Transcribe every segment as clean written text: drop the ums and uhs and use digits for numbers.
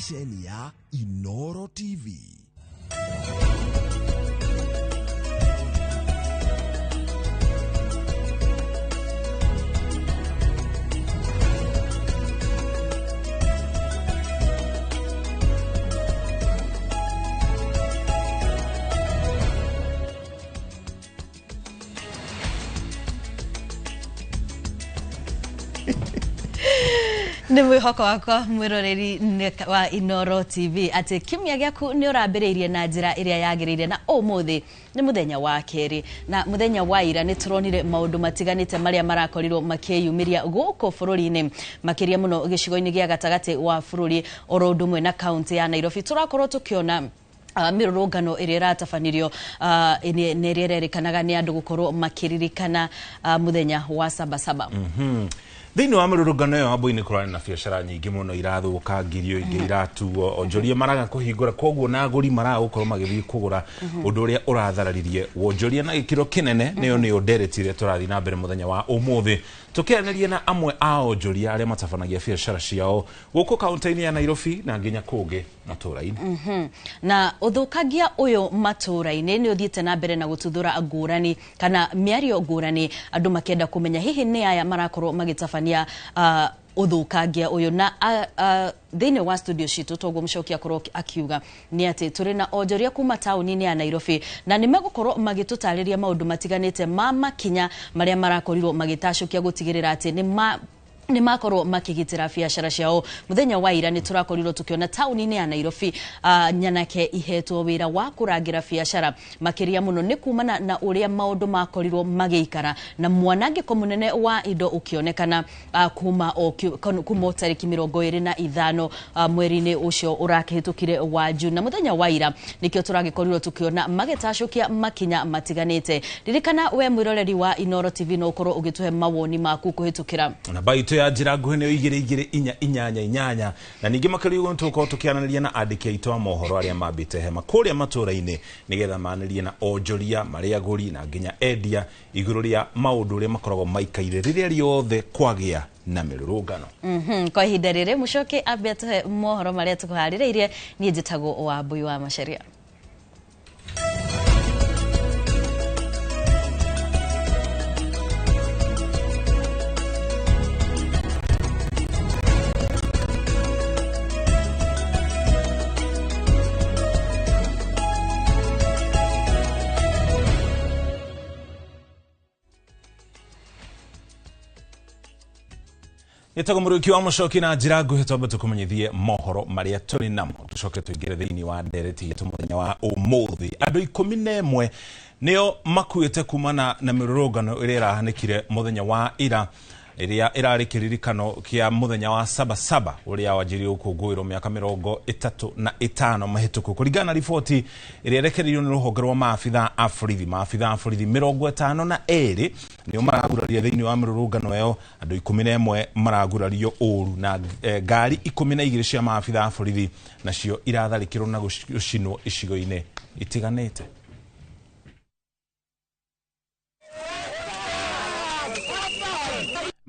stesheni ya Inoro TV. Nĩ mwĩhoko wakwa mwĩroreri wa Inoro TV ati kimya gĩaku nĩ ũrambĩrĩirie na njĩra ĩrĩa yagĩrĩire na ũmũthĩ nĩ mũthenya wa kerĩ na mũthenya wa ira nĩ turonire maũndũ matiganĩte marĩa marakorirwo makĩyumĩria gũkũ bũrũri-inĩ makĩria mũno gĩcigo-inĩ gĩa gatagatĩ wa bũrũri oro ũndũ ũmwe na kaunti ya Nairobi. Tũrakorwo tũkĩona mirurungano ĩrĩa ĩratabanirio nĩ ĩrĩa ĩrerĩkanaga nĩ andũ gũkorwo makĩririkana mũthenya wa Sabasaba. Thĩinĩ wa mirurungano ĩyo ambo-inĩ kũrarĩ na biacara nyingĩ mũno irathũkangirio ingĩ iratuo onjoria maraga kũhingũra koguo na agũri maraga gũkorwo magĩthiĩ kũgũra ũndũ ũrĩa ũrathararirie wonjoria na gĩkĩro kĩnene nĩyo nderetire tũrathiĩ na mbere mũthenya wa ũmũthĩ tũkĩaranĩria na amwe a onjoria arĩa matabanagia biacara ciao gũkũ kaunti-inĩ ya Nairobi na nginya kũngĩ matũra-inĩ. Na ũthũkangia ũyũ matũra-inĩ nĩ ũthiĩte na mbere na gũtuthũra ngũrani kana mĩario ngũrani andũ makĩenda kũmenya hihi nĩ aya marakorwo magĩtabania ũthũkangia ũyũ na thĩinĩ wa studio citũ toguo Mũchoki akorwo akiuga nĩ atĩ tũrĩ na onjoria kuma taũni-inĩ ya Nairobi na nĩ megũkorwo magĩtũtarĩria maũndũ matiganĩte ma makinya marĩa marakorirwo magĩtacũkia gũtigĩrĩra atĩ nĩ makorwo makĩgitĩra biacara ciao. Mũthenya wa ira nĩ tũrakorirwo tũkĩona taũni-inĩ ya Nairobi nyanake ihetwo wĩra wa kũrangira biacara makĩria mũno nĩ kumana na ũrĩa maũndũ makorirwo magĩikara na mwanangĩko mũnene wa indo ũkĩonekana kuma tarĩki 25 mweri-inĩ ũcio ũrakĩhĩtũkire wa June. Na mũthenya wa ira nĩkĩo tũragĩkorirwo tũkĩona magĩtacũkia makinya matiganĩte. Ririkana we mwĩroreri wa Inoro TV no ũkorwo ũgĩtũhe mawoni maku kũhĩtũkĩra ya njira nguhĩ nĩ 22488 na ningĩ makĩrĩo tũkorwo tũkĩaranĩria na andĩki aitũ a mohoro arĩa mambĩte hema kũrĩa matũra-inĩ nĩgetha manĩrie na onjoria marĩa agũri na nginya endia igũrũ rĩa maũndũ ũrĩa makoragwo maikaire rĩrĩa riothe kwagĩa na mĩrũrũngano. Kwa ihinda rĩrĩ Mũchoki ambia tũhe mohoro marĩa tũkũharĩrĩirie. Niĩ njĩtagwo Wambui wa Macharia. Yetago mũrũki wa Mũchoki na njĩra nguhĩ twambe tũkũmenyithie mohoro marĩa tũrĩ namo tũcoke tũingĩre thĩinĩ wa ndereti itũ mũthenya wa ũmũthĩ. Andũ 11 nĩo makuĩte kumana na mĩrũrũngano ĩrĩa ĩrahanĩkire mũthenya wa ira ĩrĩa ĩrarĩ kĩririkano kĩa mũthenya wa Sabasaba ũrĩa wanjirie gũkũngũĩrwo mĩaka 35 mahĩtũku. Kũringana na riboti ĩrĩa ĩrekereirio nĩ rũhonge rwa maabitha a borithi 52 nĩo maragurario thĩinĩ wa mĩrũrũngano ĩyo. Andũ 11 maragurario ũru na ngari 12 cia maabitha a borithi nacio iratharĩkĩrwo na gũcinwo icigo-inĩ itiganĩte.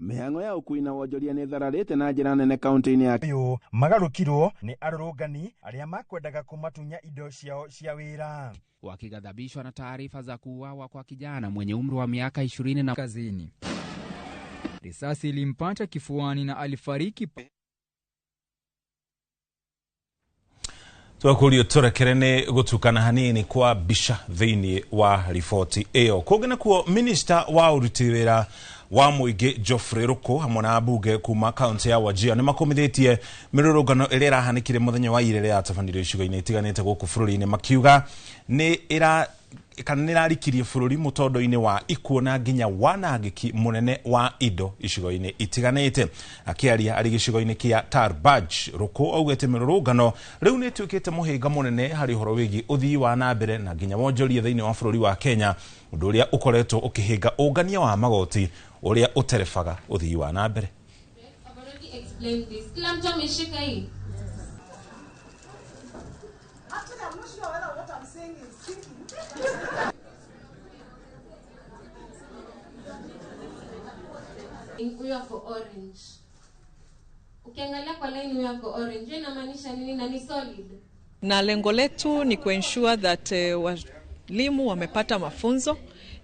Mĩhang'o ya ũkui na wonjoria nĩ thararĩte na njĩra nene kaunti-inĩ ya Kĩyũ magarũkirwo nĩ arũrũngani arĩa makwendaga kumatunya indo ciao cia wĩra. Wakighadhabishwa na taarifa za kuuawa kwa kijana mwenye umri wa miaka 20 na kazini. Risasi ilimpata kifuani na alifariki. Twakurio turekere nĩ gũtukana hanini kwa bisha thĩinĩ wa riboti ĩyo. Kũngĩ kuo minister wa ũruti wĩra wa mũingĩ Geoffrey Ruku hamwe na ambunge kuma kaunti ya Wajir nĩ makomithĩtie mĩrũrũngano ĩrĩa ĩrahanĩkire mũthenya wa ira ĩrĩa yatabanirio icigo-inĩ itiganĩte gũkũ bũrũri-inĩ makiuga kana nĩrarikirie bũrũri mũtondo-inĩ wa ikuũ na nginya wanangĩki mũnene wa indo icigo-inĩ itiganĩte. Akĩaria arĩ gĩcigo-inĩ kĩa Tarbaj, Ruku augĩte mĩrũrũngano rĩu nĩ ĩtuĩkĩte mũhĩnga mũnene harĩ ũhoro wĩgiĩ ũthii wa na mbere na nginya wonjoria thĩinĩ wa bũrũri wa Kenya, ũndũ ũrĩa ũkoretwo ũkĩhĩnga ũngania wa magoti ũrĩa ũterebaga ũthii wa na mbere. We are for orange. Ukiangalia kwa line yako orange inamaanisha nini na ni solid? Na lengo letu ni kuensure that walimu wamepata mafunzo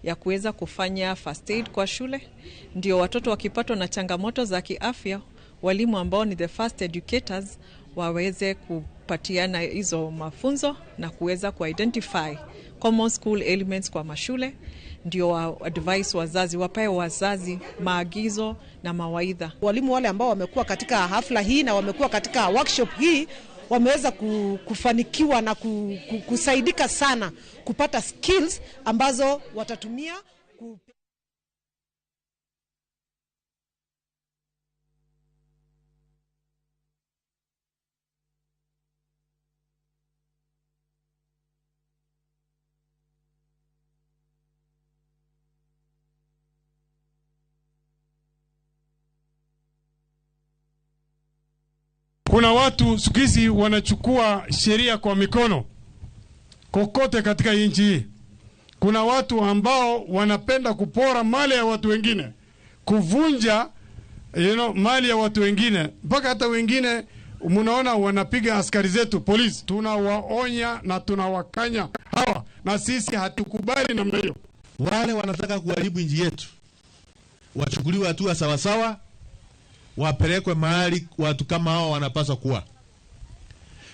ya kuweza kufanya first aid kwa shule, ndio watoto wakipatwa na changamoto za kiafya, walimu ambao ni the first educators waweze kupatiana hizo mafunzo na kuweza kuidentify common school elements kwa mashule, ndio advice wazazi, wapae wazazi maagizo na mawaidha. Walimu wale ambao wamekuwa katika hafla hii na wamekuwa katika workshop hii wameweza kufanikiwa na kusaidika sana kupata skills ambazo watatumia Kuna watu siku hizi wanachukua sheria kwa mikono kokote katika nchi hii. Kuna watu ambao wanapenda kupora mali ya watu wengine, kuvunja mali ya watu wengine, mpaka hata wengine mnaona wanapiga askari zetu polisi. Tunawaonya na tunawakanya hawa, na sisi hatukubali namna hiyo. Wale wanataka kuharibu nchi yetu wachukuliwe hatua sawa sawa, wapelekwe mahali watu kama hao wanapaswa kuwa.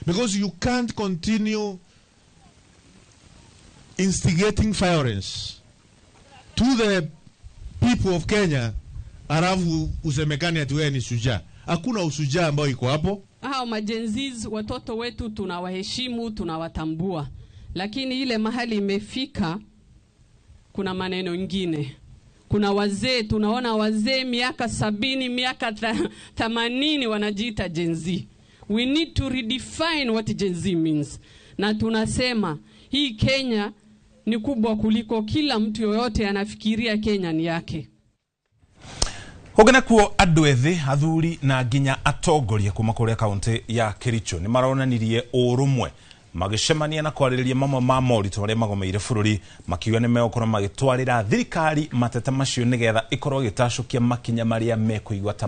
Because you can't continue instigating violence to the people of Kenya alafu usemekane ati wewe ni shujaa. Hakuna ushujaa ambao iko hapo. Hao majenzis watoto wetu tunawaheshimu, tunawatambua. Lakini ile mahali imefika kuna maneno mengine. Kuna wazee, tunaona wazee miaka 70, miaka 80 wanajiita Gen Z. We need to redefine what Gen Z means. Na tunasema hii Kenya ni kubwa kuliko kila mtu yoyote anafikiria Kenya ni yake. Hogana kuo andũ ethĩ athuri na nginya atongoria kuma kũrĩa kaunti ya Kericho ni maronanirie ũrũmwe magĩcemania na kwarĩrĩria mamwe ma moritũ marĩa magomeire bũrũri, makiuga nĩ megũkorwo magĩtwarĩra thirikari mateta macio nĩgetha ĩkorwo ĩgĩtacũkia makinya marĩa mekũigua ta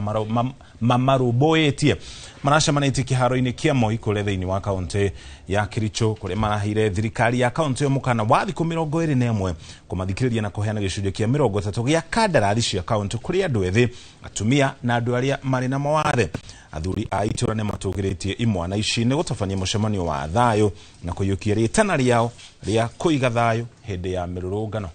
mamarũmbũĩtie. Maracemanĩtie kĩharo-inĩ kĩa Moi kũrĩa thĩinĩ wa kaunti ya Kericho, kũrĩa maraheire thirikari ya kaunti ĩyo mũkana wa thikũ 21 kũmathikĩrĩria na kũheana gĩcunjĩ kĩa 30 gĩa kandarathi cia kaunti kũrĩ andũ ethĩ, atumia na andũ arĩa marĩ na mawathe. Athuri a itũra nĩ matũgĩrĩtie imwana ici nĩ gũtabania mũcemanio wa thayũ na kũiyũkia rĩtana rĩao rĩa kũiga thayũ hĩndĩ ya mĩrũrũngano.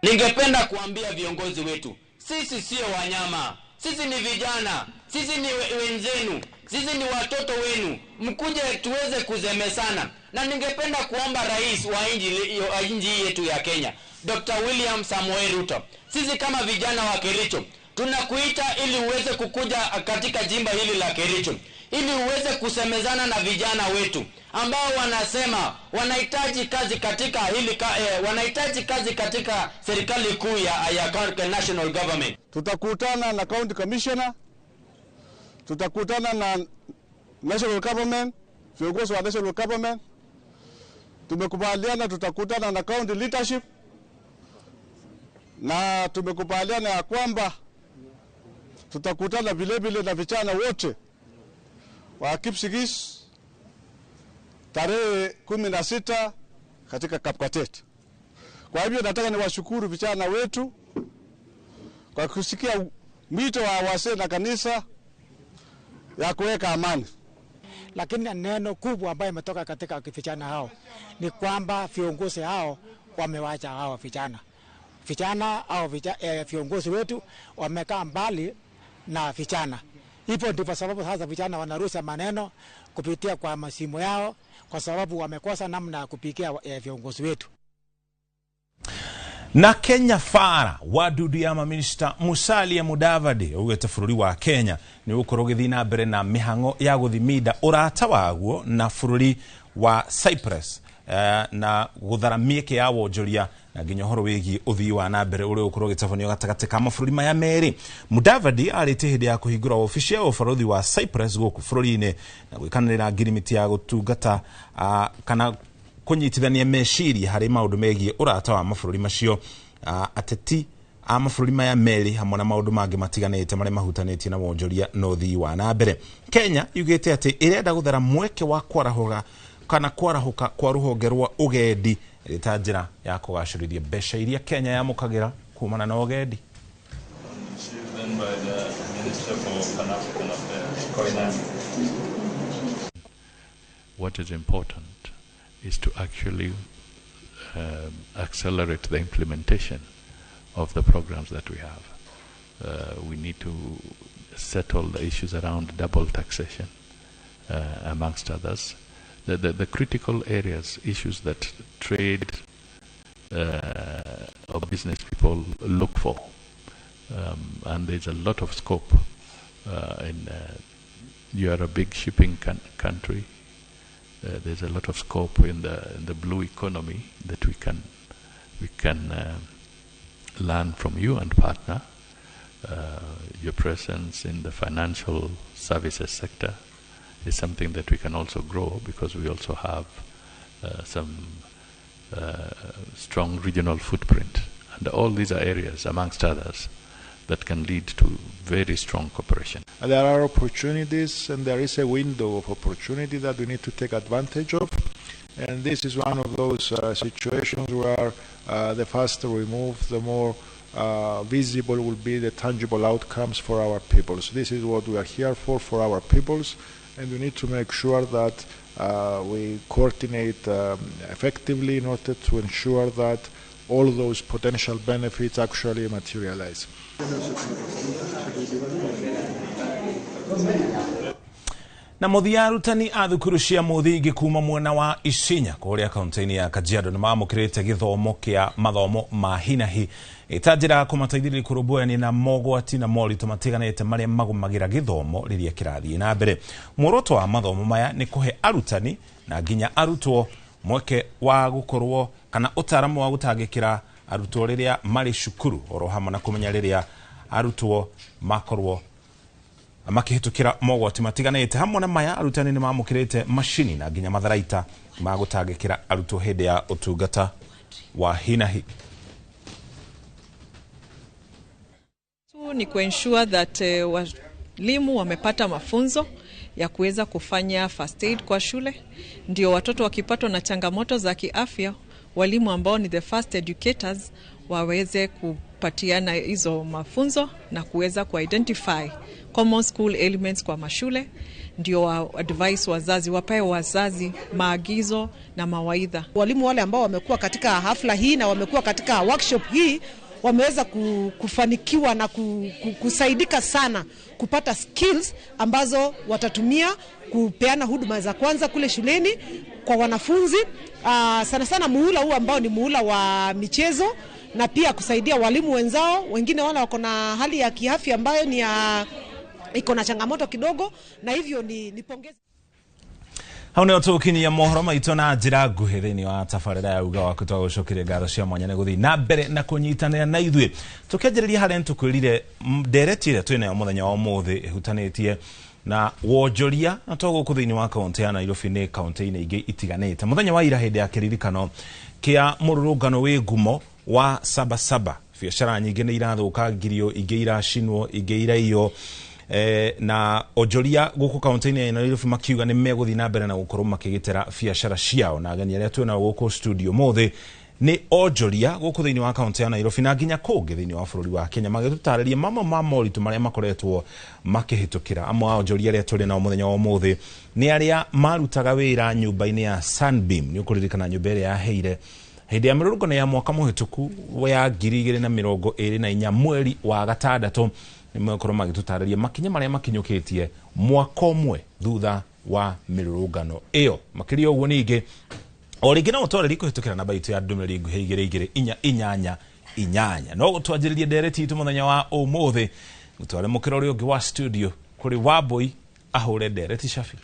Ningependa kuambia viongozi wetu, sisi sio wanyama, sisi ni vijana, sisi ni wenzenu, sisi ni watoto wenu, mkuje tuweze kuzemesana. Na ningependa kuomba rais wa nchi yetu ya Kenya, Dr. William Samoei Ruto, sisi kama vijana wa Kericho tunakuita ili uweze kukuja katika jimba hili la Kericho, ili uweze kusemezana na vijana wetu ambao wanasema wanahitaji kazi katika wanahitaji kazi katika serikali kuu ya national government. Tutakutana na county commissioner, tutakutana na national government, viongozi wa national government. Tumekubaliana tutakutana na county leadership, na tumekubaliana ya kwamba tutakutana vile na vijana wote wa Kipsigis tarehe 16 katika Kapkatet. Kwa hivyo nataka niwashukuru vijana wetu kwa kusikia mwito wa wazee na kanisa ya kuweka amani. Lakini neno kubwa ambayo imetoka katika vijana hao ni kwamba viongozi hao wamewacha hao vijana. Vijana au viongozi wetu wamekaa mbali na vijana. Hivyo ndipo sababu sasa vijana wanarusha maneno kupitia kwa masimu yao, kwa sababu wamekosa namna ya kupigia viongozi wetu. Na Kenya Fara wadudu ya maminista Musalia Mudavadi ugete bũrũri wa Kenya ni ukorwo gĩthina mbere na mihango ya guthimida urata waguo na bũrũri wa Cyprus na gũthara mieke ya wonjoria na nginya horo wigi uthii wa na mbere uri ukorwo gitafanio gatagati ka mabũrũri maya meri. Mudavadi arite hindi ya kuhingura ofici ya ũbarũthi wa Cyprus gũkũ bũrũri-inĩ na gwikanĩrĩra ngirimiti ya gũtungata kana kunyitithania meciria harĩ maũndũ megiĩ ũrata wa mabũrũri macio. Ateti a mabũrũri maya meri hamwe na maũndũ mangĩ matiganĩte marĩa mahutanĩtie na wonjoria na ũthii wa na mbere. Kenya yugĩte atĩ ĩrenda gũthara mweke wa kwarahuka kwa rũhonge rwa ũgendi ta njĩra ya kũgacĩrithia mbeca iria Kenya yamũkagĩra kumana na ũgendi. What is important is to actually accelerate the implementation of the programs that we have. We need to settle the issues around double taxation, amongst others. The critical areas, issues that trade or business people look for. And there's a lot of scope. You are a big shipping country. There's a lot of scope in the blue economy that we can learn from you and partner. Your presence in the financial services sector is something that we can also grow, because we also have some strong regional footprint. And all these are areas, amongst others, that can lead to very strong cooperation. There are opportunities, and there is a window of opportunity that we need to take advantage of. And this is one of those situations where the faster we move, the more visible will be the tangible outcomes for our peoples. This is what we are here for our peoples, and we need to make sure that we coordinate effectively in order to ensure that all those potential benefits actually materialize. Na muthia arutani a thukuru cia muthingi kuma mwena wa Isinya kuria kaunti-ini ya Kajiado nimamukirite githomo kia mathomo ma hinahi itanjira kumateithĩrĩria kũrũmbũyania na mogwati na moritũ matiganĩte marĩa magumagira githomo riria kirathie na mbere. Muoroto wa mathomo maya ni kuhe arutani na nginya arutwo mweke wa gukorwo kana ũtaaramu wa gũtangĩkĩra arutwo riria mari cukuru oro hamwe na kũmenya riria arutwo makorwo makihitukira mogwati matiganĩte. Hamwe na maya arutani nimamukirite mashini na nginya matharaita ma gũtangĩkĩra arutwo hĩndĩ ya ũtungata wa hinahi. Ni kuensure that walimu wamepata mafunzo ya kuweza kufanya first aid kwa shule, ndio watoto wakipatwa na changamoto za kiafya, walimu ambao ni the first educators waweze kupatiana hizo mafunzo na kuweza kuidentify common school elements kwa mashule, ndio advice wazazi, wapae wazazi maagizo na mawaidha. Walimu wale ambao wamekuwa katika hafla hii na wamekuwa katika workshop hii wameweza kufanikiwa na kusaidika sana kupata skills ambazo watatumia kupeana huduma za kwanza kule shuleni kwa wanafunzi, sana sana muhula huu ambao ni muhula wa michezo, na pia kusaidia walimu wenzao wengine wale wako na hali ya kiafya ambayo ni iko na changamoto kidogo, na hivyo ni pongezi. Haune otokini ya mohoro maitũ na njĩra nguhĩ thĩinĩ wa tabarĩra ya uga wa gũcokeria ngatho cia mwanya nĩ gũthiĩ na mbere na kũnyitanĩra na ithuĩ. Tũkĩanjĩrĩria harĩa nĩtũkwĩrire ndereti ĩrĩa twĩnayo mũthenya wa ũmũthĩ ĩhutanĩtie na wonjoria na togũkũ thĩinĩ wa kaunti ya Nairobi nĩ kaunti-inĩ ingĩ itiganĩte. Mũthenya wa ira hĩndĩ ya kĩririkano kĩa mũrũrũngano wĩ ngumo wa Sabasaba, biacara nyingĩ nĩ irathũkangirio, ingĩ iracinwo, ingĩ iraiywo, na onjoria gũkũ kaunti-inĩ ya Nairobi makiuga nĩ megũthiĩ na mbere na gũkorwo makĩgitĩra biacara ciao. Na ageni arĩa twĩnao gũkũ studio mũthĩ nĩ onjoria gũkũ thĩinĩ wa kaunti ya Nairobi na nginya kũngĩ thĩinĩ wa bũrũri wa Kenya, magĩtũtarĩria mamwe ma moritũ marĩa makoretwo makĩhĩtũkĩra. Amwe wa onjoria arĩa tũrĩ nao mũthenya wa ũmũthĩ nĩ arĩa marutaga wĩra nyũmba-inĩ ya Sunbeam. Nĩ ũkũririkana nyũmba ĩrĩa yaheire hĩndĩ ya mĩrũrũngano ya mwaka mũhĩtũku ya 2024 mweri wa gatandatũ. Nimekorwo magĩtũtarĩria makinya marĩa makinyũkĩtie mwaka ũmwe thutha wa mĩrũrũngano ĩyo. Makĩria ũguo ningĩ o rĩngĩ no ũtwarĩri kũhĩtũkĩra namba itũ ya ndũmĩrĩri nguhĩ 22488. No gũtwanjĩrĩria ndereti itũ mũthenya wa ũmũthĩ gũtware mũkĩra ũrĩa ũngĩ wa studio kũrĩ Wambui ahũre ndereti Shafi.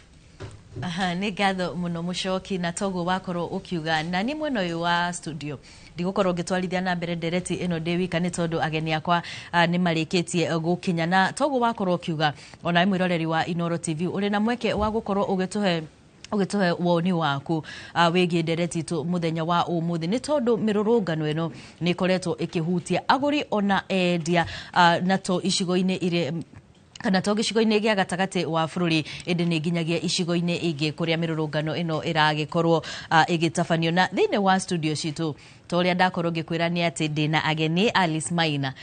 Nĩ ngatho mũno Mũchoki na toguo wakorwo ũkiuga na nĩ mwena ũyũ wa studio ndigukorwo ngĩtwarithia na mbere ndereti ĩno ndĩ wika nĩ tondũ ageni akwa nĩ marĩkĩtie gũkinya na toguo wakorwo ũkiuga ona wĩ mwĩroreri wa Inooro TV ũrĩ na mweke wa gũkorwo ũgĩtũhe woni waku wĩgiĩ ndereti itũ mũthenya wa ũmũthĩ nĩ tondũ mĩrũrũngano ĩno nĩ ĩkoretwo ĩkĩhutia agũri ona endia na to icigo-inĩ irĩ kana to gĩcigo-inĩ gĩa gatagatĩ wa bũrũri ĩndĩ nĩ nginyagia icigo-inĩ ingĩ kũrĩa mĩrũrũngano ĩno ĩragĩkorwo ĩgĩtabanio na thĩinĩ wa studio citũ ta ũrĩa ndakorwo ngĩkwĩra nĩ atĩ ndĩna ageni Alice Maina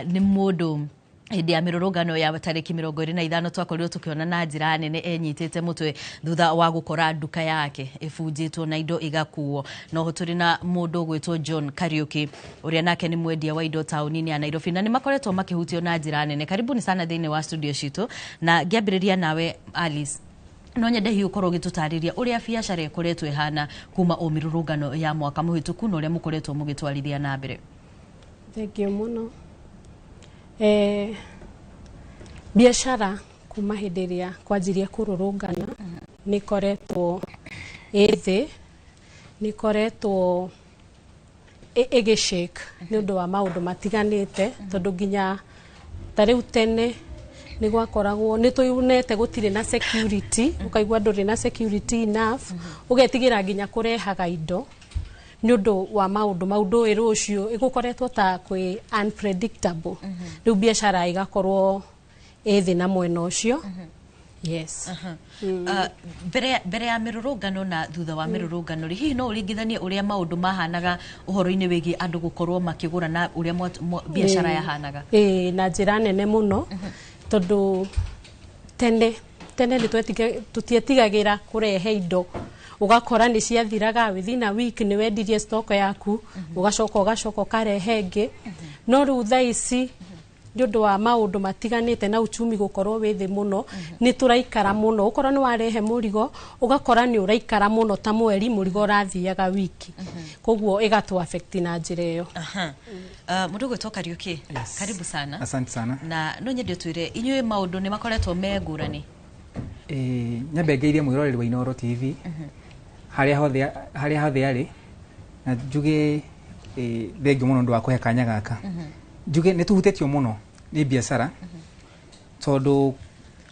nĩ mũndũ hĩndĩ ya mĩrũrũngano ya tarĩki 25 twakorirwo tũkĩona na njĩra nene enyitĩte mũtwe thutha wa gũkora nduka yake ĩbunjĩtwo na indo igakuo no ho tũrĩ na mũndũ gwĩtwo John Kariuki ũrĩa nake nĩ mwendia wa indo taũni-inĩ ya Nairobi na nĩ makoretwo makĩhutio na njĩra nene. Karibuni sana thĩinĩ wa studio citũ na ngĩambĩrĩria nawe Alice, no nyende hiũ ũkorwo ũgĩtũtarĩria ũrĩa biacara ĩkoretwo ĩhana kuma o mĩrũrũngano ya mwaka mũhĩtũku na ũrĩa mũkoretwo mũgĩtwarithia na mbere. Thengiũ mũno. Biashara kuma hĩndĩ ĩrĩa kwanjirie kũrũrũngana nĩ koretwo ĩthĩ, nĩ koretwo ĩgĩshake nĩ ũndũ wa maũndũ matiganĩte tondũ nginya ta rĩu tene nĩ gwakoragwo nĩ tũyunete gũtirĩ na security, ũkaigua ndũrĩ na security enough, ũgetigĩra nginya kũrehaga indo nĩ ũndũ wa maũndũ ĩrũ ũcio ĩgũkoretwo ta kwĩ unpredictable. Rĩu biashara igakorwo ĩthĩ na mwena ũcio. Yes. Mbere ya mĩrũrũngano na thutha wa mĩrũrũngano hihi no ũringithanie ũrĩa maũndũ mahanaga ũhoro-inĩ wĩgiĩ andũ gũkorwo makĩgũra na ũrĩa biashara yahanaga? Na njĩra nene mũno tondũ tene nĩ tũtietigagĩra kũrehe indo ugakora nĩ ciathiraga within a week nĩ wendirie stock yaku ugacoka ukarehe ĩngĩ no rĩu thaa ici nĩ ũndũ wa maũndũ matiganĩte na uchumi gũkorwo wĩ thĩ mũno nĩ tũraikara mũno ũkorwo nĩ warehe mũrigo ugakora nĩ ũraikara mũno ta mweri mũrigo ũrathiaga wiki koguo ĩgatũ affect na njĩra ĩyo. Mũndũ gwĩtwo Kariuki, karibu sana. Asante sana. Na no nyende twĩre inyuĩ maũndũ nĩ makoretwo me ngũrani? Nyambe ngeirie mwĩroreri wa Inooro TV harĩa hothe arĩ na njuge thengiũ mũno ndũ wa kũhe kanya gaka. Njuge nĩ tũhutĩtio mũno nĩ biacara tondũ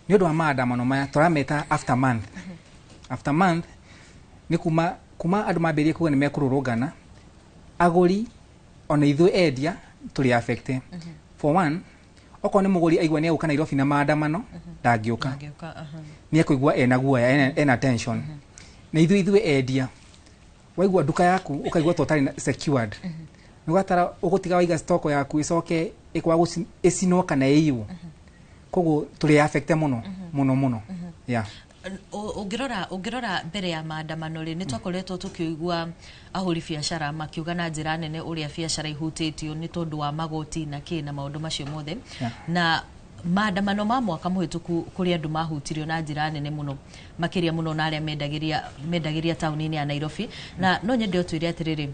nĩ ũndũ wa maandamano maya tũrameta after month nĩ kuma andũ mambĩrĩrie kuga nĩ mekũrũrũngana agũri ona ithuĩ endia tũrĩ affected. For one, okorwo nĩ mũgũri aigua nĩ egũka Nairobi na maandamano ndangĩũka, nĩ ekũigua ena guoya ena tension. Na ithuĩ endia waigua nduka yaku ukaigua to tari secured nĩ gwatara ũgũtiga waiga stock yaku icoke ikwa icinwo kana ĩiywo koguo tũrĩ affect mũno. Yeah. Ũngĩrora mbere ya maandamano nĩ twakoretwo tũkĩigua ahũri biacara makiuga na njĩra nene ũrĩa biacara ihutĩtio nĩ tondũ wa magoti na na maũndũ macio mothe. Na maandamano ma mwaka mũhĩtũku kũrĩ andũ mahutirio na njĩra nene mũno makĩria mũno na arĩa mendagĩria taũni-inĩ ya Nairobi. Na no nyende ũtwĩre atĩrĩrĩ,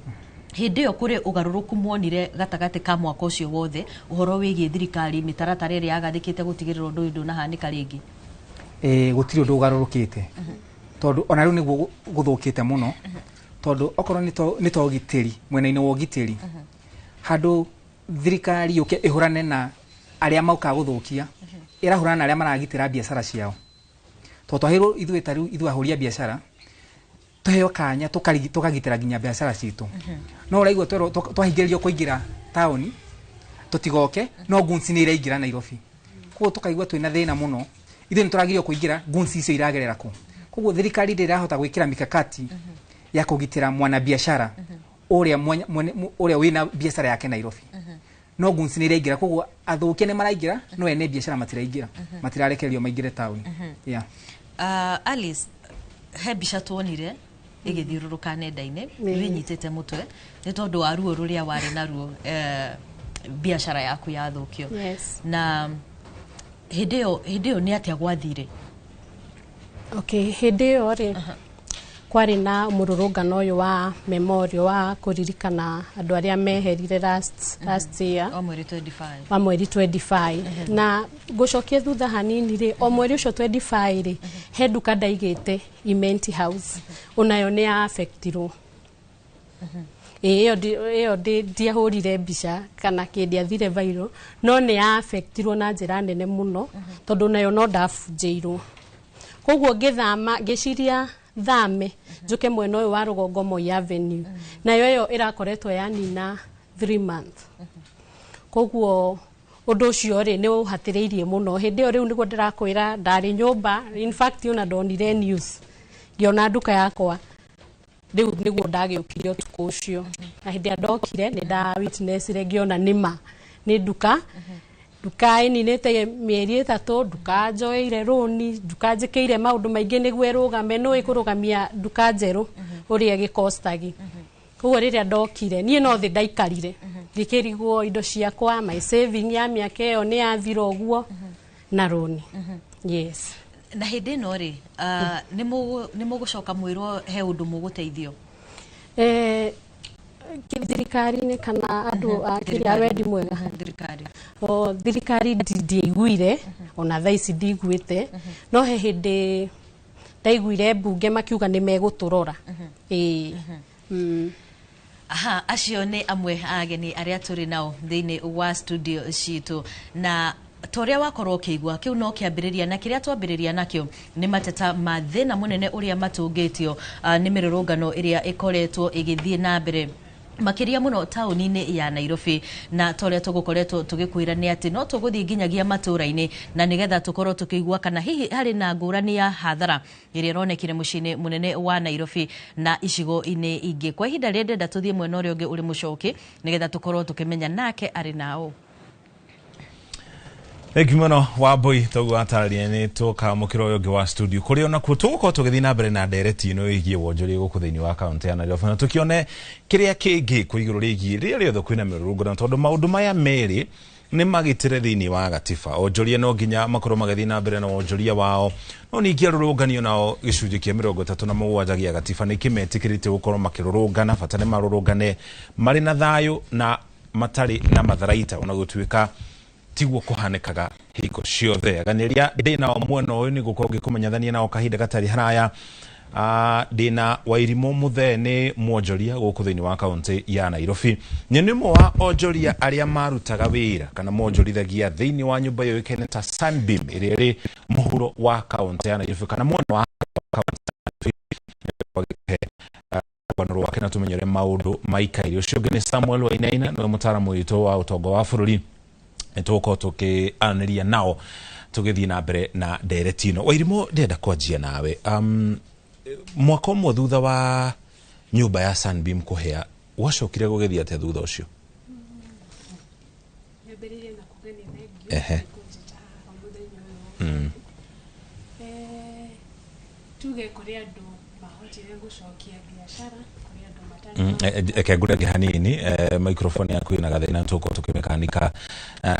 hĩndĩ ĩyo kũrĩ ũgarũrũku muonire gatagatĩ ka mwaka ũcio wothe ũhoro wĩgiĩ thirikari mĩtaratara ĩrĩa yagathĩkĩte gũtigĩrĩra ũndũ ũyũ ndũnahanĩka rĩngĩ? Gũtirĩ ũndũ ũgarũrũkĩte tondũ ona rĩu nĩguo gũthũkĩte mũno tondũ okorwo nĩ to ũgitĩri mwena-inĩ wa ũgitĩri handũ thirikari yũke ĩhũrane na arĩa mauka gũthũkia ĩrahũrana na arĩa maragitĩra biacara ciao. Twahĩrwo ithuĩ ta rĩu ithuĩ ahũri a biacara tuheo kanya tukagitĩra nginya biacara citũ. No ũraigua twahingĩrĩrio kũingĩra taũni tũtigoke no gunci nĩ iraingĩra Nairobi koguo tukaigua twĩna thĩna mũno. Ithuĩ nĩ tũragirio kũingĩra gunci icio iragerera kũ. Koguo thirikari ndĩrahota gwĩkĩra mikakati ya kũgitĩra mwana biacara ũrĩa wĩna biacara yake Nairobi. No gunci nĩ iraingĩra koguo athũkia nĩ maraingĩra no ene biacara matiraingĩra matirarekererio maingĩre taũni. Yeah. Alice, he mbica tuonire igithiũrũrũka nenda-inĩ wĩnyitĩte mũtwe nĩ tondũ wa ruo rũrĩa warĩ naruo biacara yaku yathũkio. Na hĩndĩ ĩyo nĩ atĩa gwathire? Hĩndĩ ĩyo rĩ kwari na mururungano uyu wa memorial wa kuririkana andu aria meherire last year wa mweri 25 na gucokie thutha hanini ri o mweri ucio 25 ri he nduka ndaigite Imenti House onayo ni affectirwo iyo ndiahurire mbica kana kindi athire viral no ni affectirwo na njira nene muno tondu nayo no ndabunjirwo koguo ngithama ngiciria thame njuke mwena uyu wa Rugongo Moi Avenue nayo iyo irakoretwo yanina 3 months koguo undu ucio ri ni uhatiriirie muno hindi iyo riu niguo ndirakwira ndari nyumba in fact una ndonire news ngiona nduka yakwa riu niguo ndagiukire utuku ucio na hindi ndokire ni nda witness ngiona nima ni nduka ininite mieri 3 nduka njoeire roni nduka njikire maundu maingi niguo irugame no ikurugamia nduka njeru uria gikostagi koguo riria ndokire nie no thi ndaikarire ngikirigwo indo ciakwa my saving ya miaka iyo ni yathira uguo na roni yes na hindi no ri ni mugucoka mwiro he undu muguteithio thirikari-inĩ kana andũ a kĩrĩa wendi mwega thirikari ndiiguire ona thaa ici ndiguĩte no he hĩndĩ ndaiguire mbunge makiuga nĩ megũtũrora acio nĩ amwe a ageni arĩa tũrĩ nao thĩinĩ wa studio citũ na toria wakorwo kĩigua kiu no kĩambĩrĩria na kĩrĩa twambĩrĩria nakĩo nĩ mateta ma thĩna mũnene ũrĩa matũngĩtio nĩ mĩrũrũngano ĩrĩa ĩkoretwo ĩgĩthiĩ na mbere makiria muno tauni-inĩ ya Nairobi na toria tugukoretwo tugikwira ni ati no tuguthii nginyagia matura-ini na nigetha tukorwo tukigua kana hihi hari na ngurani ya hathara iria ronekire mucini munene wa Nairobi na icigo-ini ingi kwa ihinda rĩrĩa ndenda tuthie mwena ũrĩa ũngĩ uri mucoki nigetha tukorwo tukimenya nake ari nao Ekimono Wambui tugwatararia ni tukamukira uyu wa studio kuri ona ku tuguko tugithi na mbere na ndereti ino igie wonjori guku thiini wa county ya Nairobi na tukione kiria kingi ku iguru rigie ria othe kwina mirurungano tondu maundu maya meri ni magitire thiini wa gatiba onjoria no nginya makorwo magathi na mbere na onjoria wao no ningi arurunganio nao gicunji kia 37 gia gatiba ni kimetikirite gukorwo makirurungana bata ni marurungane mari na thayu na matari na matharaita ona gutuika tiguo kuhanekaga hiko ciothe aganiria ndina omwena uyu ni gukorwo ngikumenyathania nao kahinda gatari haraya ndina Wairimu Muthe ni mwonjoria guku thiini wa county ya Nairobi ni nimwe wa onjoria aria marutaga wira kana mwonjorithagia thiini wa nyumba yo ikene ta Sunbeam iria iri muhuro wa county ya Nairobi kana mwena wa county wanoro wake na tumenyere maundu maikaire ucio ngene Samuel Wainaina no mutaramu witu wa utongo wa bururi tuko tukianiria nao tugithii na mbere na nderetino Wairimu ndenda kwanjia nawe mwaka ũmwe thutha wa nyumba ya Sunbeam kuhea wacokire gugithia ate thutha ucio tuge kuri andu mahotire gucokia biashara ekengure hanini microphone yaku ina gathina tuko tukimekanika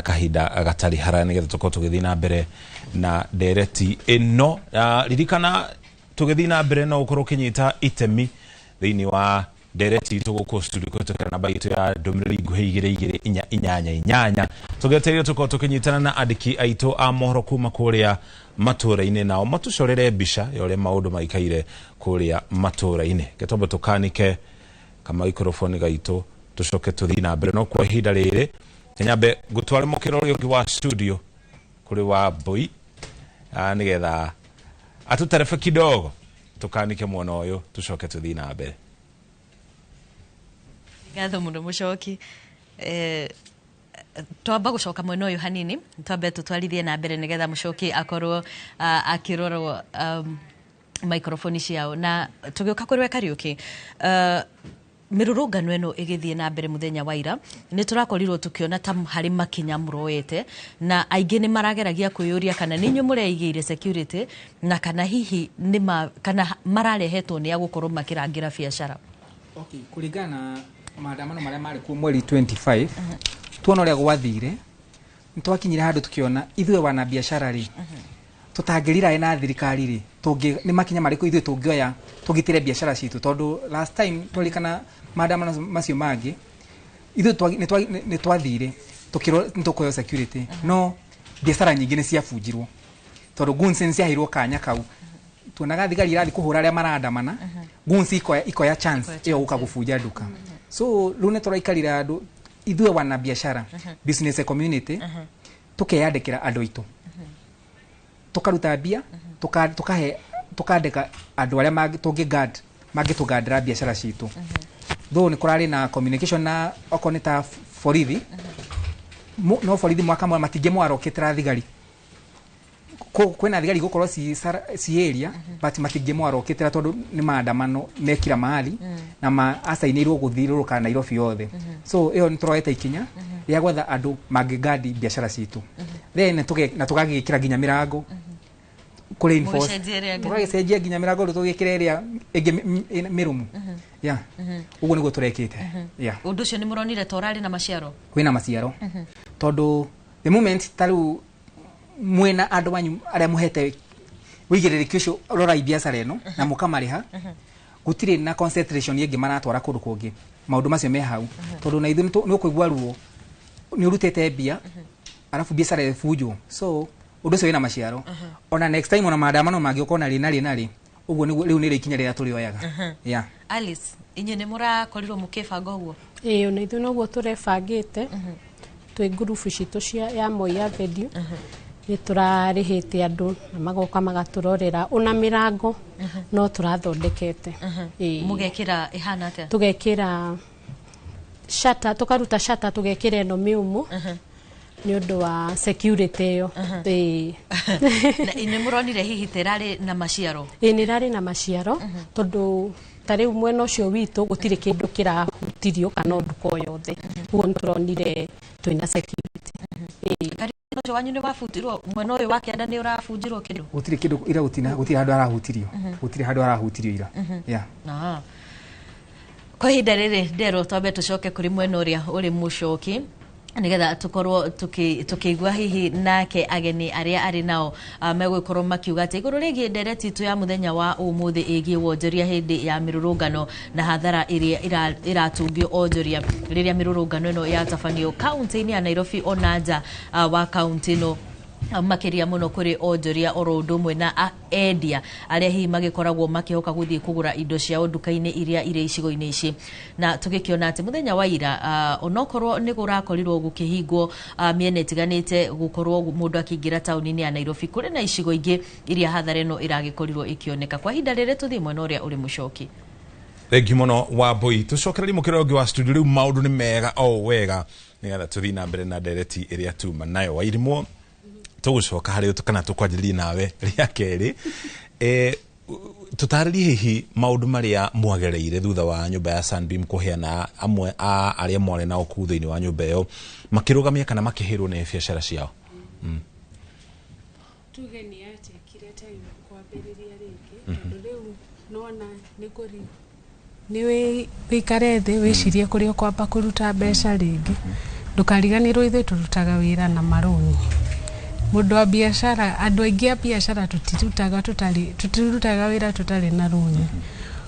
kahinda gatari harani getha tuko tugithi na mbere na ndereti ino ririkana tugithi na mbere no ukorwo kinyita itemi thiini wa ndereti tuguko studio kutoka namba yitu ya ndumiriri nguhi 2288 tugeterio tuko tukinyitana na andiki aitu a mohoro kuma kuria matura-ini nao matucorere mbica yore maundu maikaire kuria matura-ini getombe tukanike kama microphone gaitu tucoke tuthi na mbere no kwa ihinda riri nyambe gutware mukiro uri ungi wa studio kuri Wambui nigetha atuterefe kidogo tukanike mwona uyu tucoke tuthi na mbere gatho mundu mucoki twamba gucoka mwena uyu hanini twambe tutwarithie na mbere nigetha mucoki akorwo akirorwo microphone ciao na tugioka kuri we Kariuki mirurungano eno igithie na mbere muthenya wa ira ni turakorirwo tukiona ta hari makinya muroete na aingi ni marageragia kuyuria kana ninyu mureigire security na kana hihi ni kana mararehetwo ni agukorwo makirangira biashara okay kuringana maandamano maria mari ku mweri 25 tuona uria gwathire nitwakinyira handu tukiona ithwe wana biashara ri tutangirira na thirikari ri tungi ni makinya mariko ithuĩ tungioya tugitire biashara citu tondu last time twalikana maandamano macio mangi ithuĩ ni twathire tukiro nitukoyo security no biashara nyingi ni ciabunjirwo tondu guns ni ciahirwo kanya kau tuonaga thigari irathi kuhura aria marandamana guns ikoya chance iyo guka gubunja duka so riu ni turaikarira andu ithuĩ wana biashara business community tukeyandikira andu aitu tukaruta bia tukandika andu aria tungigard magitugandira biashara citu though ni kurari na communication na okoneta borithi no borithi mwaka mwa matinge mwaroketera thigari kwena thigari gukorwo si area but matinge mwaroketera tondu ni maandamano mekira mahali na asainirwo guthiruruka Nairobi yothe so iyo ni turoete ikinya ya gwetha andu magigadi biashara citu then tugagikira ginya mirango kuri enforce tugagicenjia ginya mirango tugikira area ege mirumu ya uguo niguo turekite ya undu ucio ni muronire torari na maciaro kwina maciaro tondu the moment taru mwena andu wanyu aria muhete wigiririkia ucio rora biashara eno na mukamariha gutire na concentration yengi maratwara kundu kungi maundu macio me hau tondu na ithu ni kuigwa ruo ni urutete bia arafu biashara efujo so undu ucio wina maciaro ona next time ona maandamano mangi ukona rinari uguo ni riu ni rikinya rira turioyaga ya Alice inye ni murakorirwo mukibanga uguo ona ithu noguo turebangite twi group citu cia ya Moi Avenue ni turarihite andu na magoka magaturorera una mirango no turathondekete mugekira ihana atia tugekira shata tukaruta shata tugekira eno miumu ni undu wa security yo na ine muronire hihi terari na maciaro ni rari na maciaro tondu tari mwena ucio witu gutire kindu kirahutirio kana undu koyothe uguo turonire twina security no wanyu ni wafutirwo mwena uyu wake anda ni urafujirwo kindu gutire kindu ira gutina gutire handu arahutirio gutire handu arahutirio ira ya kwa hinda riri ndero twambe tucoke kuri mwena uria uri mucoki nigetha tukorwo tukigwa hihi nake ageni aria ari nao megwikorwo makiuga ati iguru rigi ndereti tu ya muthenya wa umuthi igi wonjoria hindi ya mirurungano na hathara iria iratungio onjoria riria mirurungano ino ya tafanio county ya Nairobi onanja wa county no makiria muno kuri onjoria oro ndumwe na endia aria hihi magikoragwo makihoka guthii kugura indo cia nduka-ini iria ire icigo-ini ici na tugikiona ati muthenya wa ira onokorwo ni gurakorirwo gukihingwo miene tiganite gukorwo mundu akingira tauni-ini ya Nairobi kuri na icigo ingi iria hathara ino iragikorirwo ikioneka kwa hinda rire tuthi mwena uria uri mucoki Thengi muno wa Boi tucokereri mukiro ungi wa studio riu maundu ni mega wega nigetha tuthi na mbere na ndereti iria tuma nayo wairimwo tugucoka hari tukana tukwanjiririe nawe ria keri tutaririe hihi maundu maria mwagereire thutha wa nyumba ya Sunbeam kuheana amwe aria mware na oku thiini wa nyumba iyo makirugamia kana makihirwo ni biashara ciao tuge ni ati kireta kwambiriria ringi tondu riu nona ni kuri niwe wikare thi wicirie kuri kwamba kuruta mbeca ringi ndukariganirwo ithu turutaga wira na maruni mundu wa biashara andu aingi a biashara tutirutaga wira tutari na runi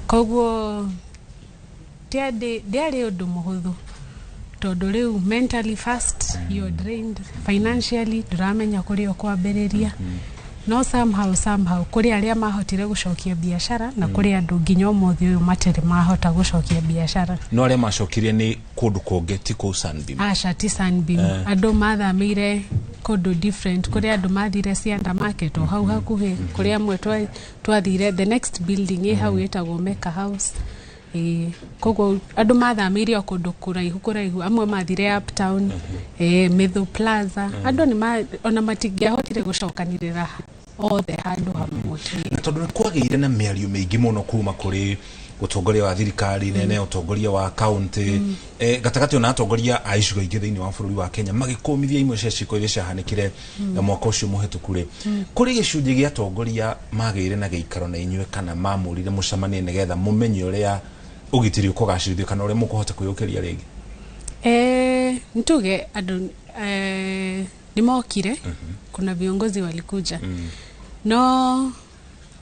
koguo ndiari undu muhuthu tondu riu mentally fast you're drained financially duramenya kuri okwambiriria no somehow kuri aria mahotire gucokia biashara na kuri andu nginya umuthi uyu matiri mahota gucokia biashara no aria macokirie ni kundu kungi ti ku Sunbeam ti Sunbeam andu mathamire kundu different kuri andu mathire Cianda market o hau hakuhi kuri amwe twathire the next building hau etagwo Mecca House koguo andu mathamire kundu kuraihu amwe mathire Uptown Mithu Plaza andu ni ona matingiahotire gucokanirira othe handu hamwe tondu ni kwagire na miario mingi muno kuma kuri utongoria wa thirikari nene utongoria wa county gatagati ona atongoria a icigo ingi thiini wa bururi wa Kenya magikomithia imwe cia ciko iria ciahanikire mwaka ucio muhetukure kuri gicunji gia atongoria magire na giikaro na inywe kana mamurire mucamanie nigetha mumenye uria ugitiri ukugacirithio kana uria mukuhota kwiyukiria ringi ntuge andu nimokire kuna viongozi walikuja no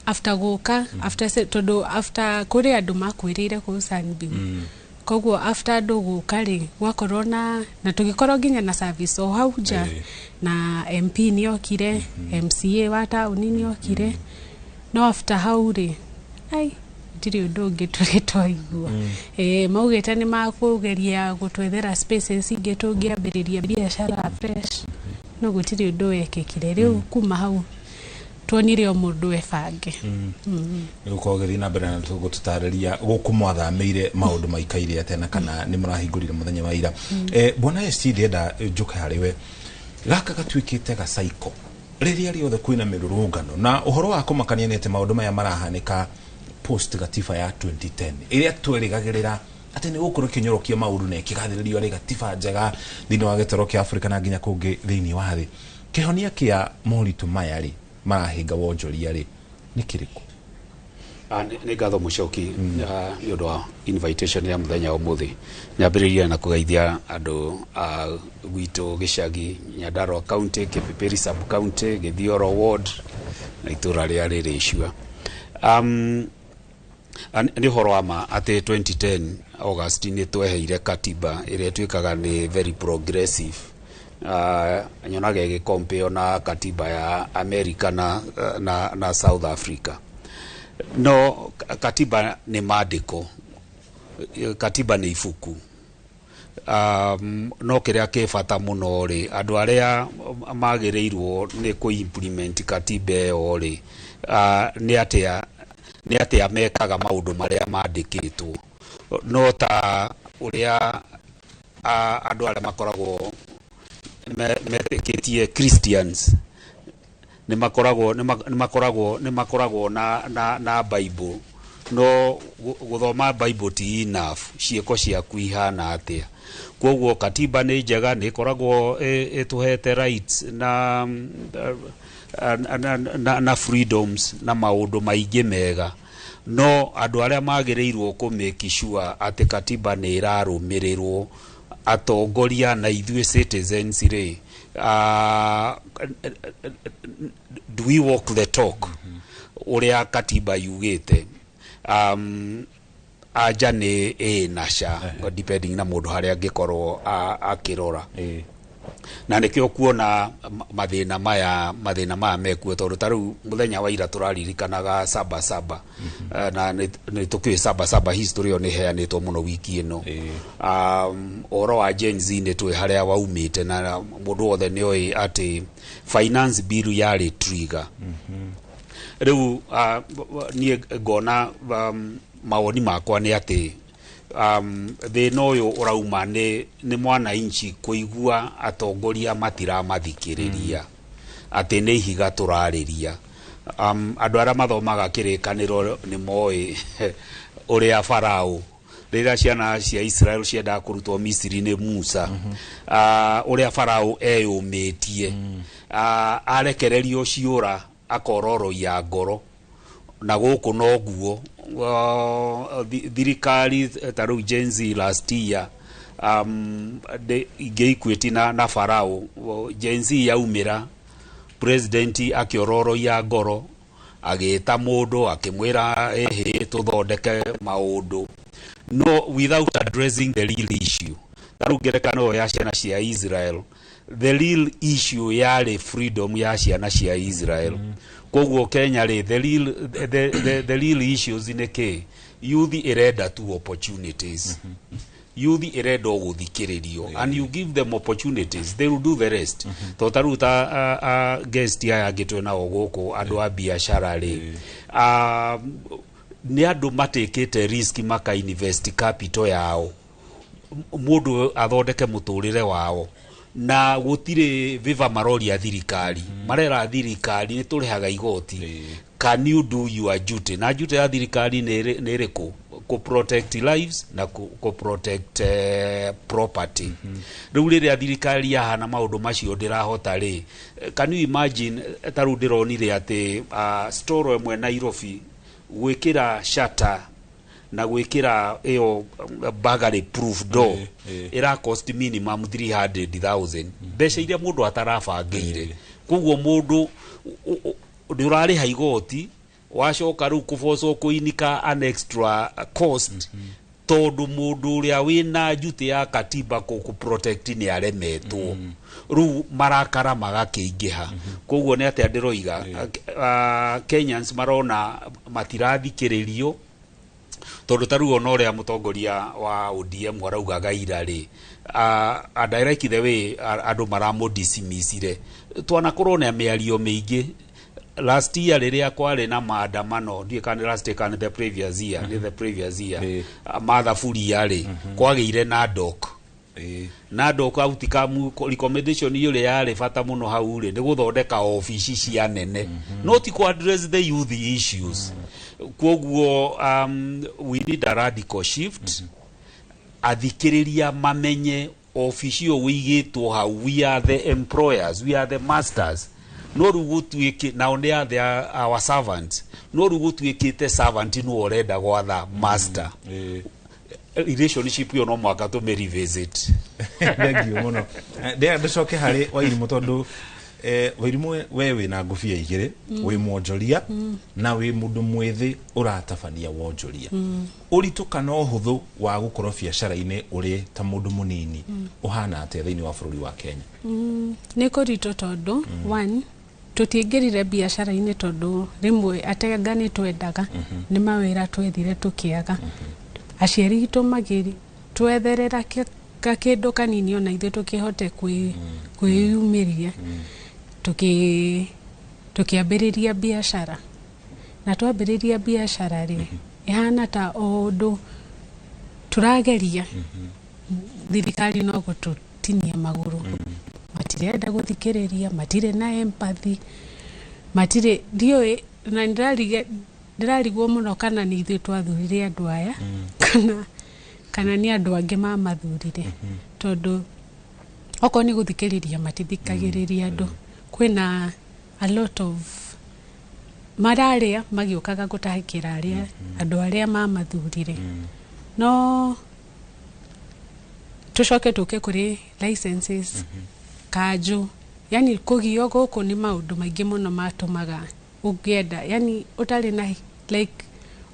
after guka after kuri andu makwirire ku Sunbeam koguo after andu guka ri gwakorwo na tugikorwo nginya na service o hau nja na MP ni okire MCA wa tauni ni okire no after hau ri ai ndiri undu ungi turi twaigua maugite ni makugeria gutwethera spaces ingi tungiambiriria biashara fresh no gutiri undu wekekire riu kuma hau tuonire o mundu ebange riu kogeria na mbere na gututariria gukumwathamire maundu maikaire atena kana ni murahingurire muthenya wa ira bona ST ndenda njuka hariwe gaka gatwikite ga cycle riria riothe kwina mirurungano na uhoro wa kumakania nete maundu maya marahanika post gatiba ya 2010 iria twerigagirira ati ni gukuru kinyorokia maundu na kigathiririo ri gatiba njega thini wa gitoro kia Afrika na nginya kungi thini wa thi kihonia kia moritu maya ri marahinga wonjoria ri ni kiriku ni ngatho mucoki ni undu wa invitation ya muthenya wa muthi nyambiriria na kugeithia andu gwitu gicagi Nyandarua county Kipipiri sub county Githioro ward na itura ria riri icua ni horo ama ati 2010 August ni tweheire katiba iria twikaga ni very progressive nyonaga igikompare na katiba ya America na South Africa no katiba ni maandiko katiba ni ifuku no kiria kibata muno ri andu aria magireirwo ni ku implement katiba yo ri ni atia mekaga maundu maria maandikitwo no ta uria andu aria makoragwo meteketie Christians ni makoragwo na Bible no guthoma Bible ti enough cieko ciaku ihana atia koguo katiba ni njega ni koragwo etuhete rights na freedoms na maundu maingi mega no andu aria magireirwo ku make sure ati katiba ni irarumirirwo atongoria na ithuĩ citizens ri do we walk the talk uria katiba yugite aja ni nasha depending na mundu haria ngikorwo akirora na nikio kuona mathina maya mekuo tondu taru muthenya wa ira turaririkanaga saba na ni tukiwe saba history yo ni heanitwo muno wiki ino oro wa Gen Z ni twi haria waumite na mundu wothe ni oi ati finance bill yari trigger riu ni ngona mawoni makwa ni ati thina uyu urauma ni mwana inchi kuigua atongoria mathikiriria ati ni higa turariria andu aria mathomaga kirikaniro ni moi uria Farao rira ciana cia Israel cienda kurutwo Misiri ni Musa uria Farao eyumitie arekererio ciura akororo ya ngoro na guku no guo thirikari taru Gen Z last year igeikwiti na Farao Gen Z yaumira president akiororo ya ngoro agita mundu akimwira tuthondeke maundu no without addressing the real issue taru gerekano ya ciana cia Israel the real issue yari freedom ya ciana cia Israel koguo Kenya ri the real issues in ke youth ireda two opportunities youth ireda guthikiririo and you give them opportunities they will do the rest to taruta guest ya gitwe na oguku andu a biashara ri ni andu matekete risk maka invest capital yao mundu athondeke muturire wao na gutire viva marori ya thirikari marera thirikari ni turihaga igoti can you do your duty na duty ya thirikari ni riku ku protect lives na ku protect property riu riria thirikari yahana maundu macio ndirahota ri can you imagine taru ndironire ati store emwe Nairobi gwikira shutter na gwikira iyo bagari proof door ira cost minimum 300,000 besha iria mundu atarabangire koguo mundu ndurari haigoti wacoka riu kuboco kuinika an extra cost tondu mundu uria wina njuti ya katiba ku protect ni aremetwo riu marakara magakiingiha koguo ni atia ndiroiga Kenyans marona matirathikiririo tondu taru ona uria mutongoria wa ODM waraugaga ira ri a direct the way andu maramudismissire twana korona miario mingi last year riria kwari na maandamano ndie kan last year kan the previous year the previous year matha furia ri kwagire na doc na doc outikamu recommendation yule yale fata muno hau ri ni guthondeka office cia nene not to address the youth issues koguo we need a radical shift athikiriria mamenye office yo wigitwo hau we are the employers we are the masters no rugutuike now they are our servants no rugutuikite servant no orenda gwatha master relationship yo no mwaka to revisit thank you muno ndecoke hari wairimu tondu wairimu wewe na ngufia igire wi mwonjoria na wi mundu mwithi uratabania wonjoria urituka no huthu wa gukorwo biacara-ini uri ta mundu munini uhana ate thiini wa bururi wa Kenya ni kurito tondu one tutiingirire biacara-ini tondu rimwe atega ni twendaga ni mawira twethire tukiaga aciari gitu magiri twetherera kindu kanini ona ithe tukihote kwiyumiria tukiambiriria biacara na twambiriria biacara ri ihana ta undu turageria thirikari no gututinia maguru matirenda guthikiriria matire na empathy matire dio na ndirarigwo muno kana ni ithuĩ twathurire andu aya kana ni andu angi mamathurire tondu oko ni guthikiriria matithikagiriria andu kwina a lot of mararia magiukaga gutahikira aria andu aria mamathurire no tucoke tuke kuri licenses kaju yani kugio guku ni maundu maingi muno matumaga ugienda yani utari na like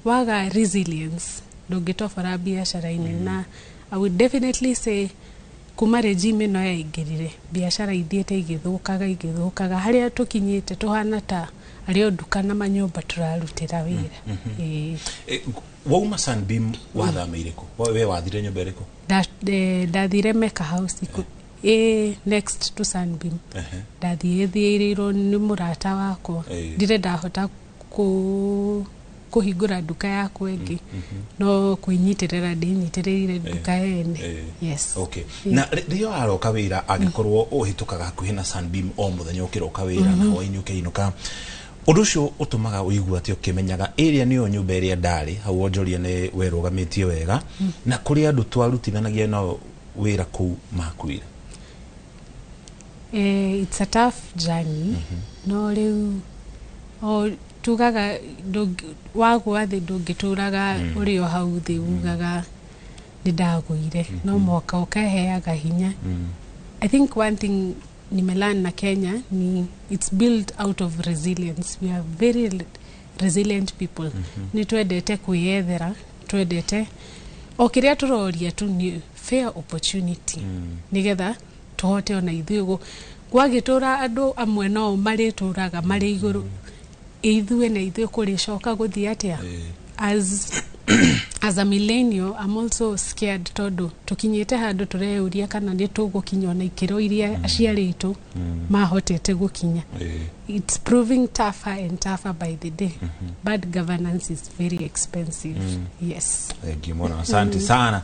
waga resilience ndungitobora biacara-ini na I would definitely say kuma regime no yaingirire biacara ithiete igithukaga haria tukinyite tuhana ta ario nduka na manyumba turarutira wira wauma Sunbeam wathamire ku we wathire nyumba iriku ndathire Mecca House next to Sunbeam ndathiĩthĩirwo ni murata wakwa ndire ndahota kuhingura nduka yakwa ingi no kwinyitirira ndinyitirire nduka ene yes okay na rio aroka wira agikorwo uhitukaga kuhi na Sunbeam o muthenya ukiroka wira na hwaini ukiinuka undu ucio utumaga uigua ati ukimenyaga area niyo nyumba iria ndari hau wonjoria ni werugamitie wega na kuri andu twarutithanagia no wira ku makwire it's a tough journey no riu tugaga wagwa thi ndungituraga urio hau thi ugaga ndagwire no mwaka ukaheaga hinya I think one thing nimelan na Kenya ni it's built out of resilience we are very resilient people ni twendete kwiyethera twendete o kiria turoria tu ni fair opportunity nigetha tuhote ona ithuĩ gwagitura andu amwe no marituraga mari iguru ithuĩ na ithuĩ kuricoka guthii atia as a millennial I'm also scared tondu tukinyite handu tureuria kana ni tugukinya na ikiro iria aciaritu mahotete gukinya it's proving tougher and tougher by the day bad governance is very expensive yes thank you mwana asante sana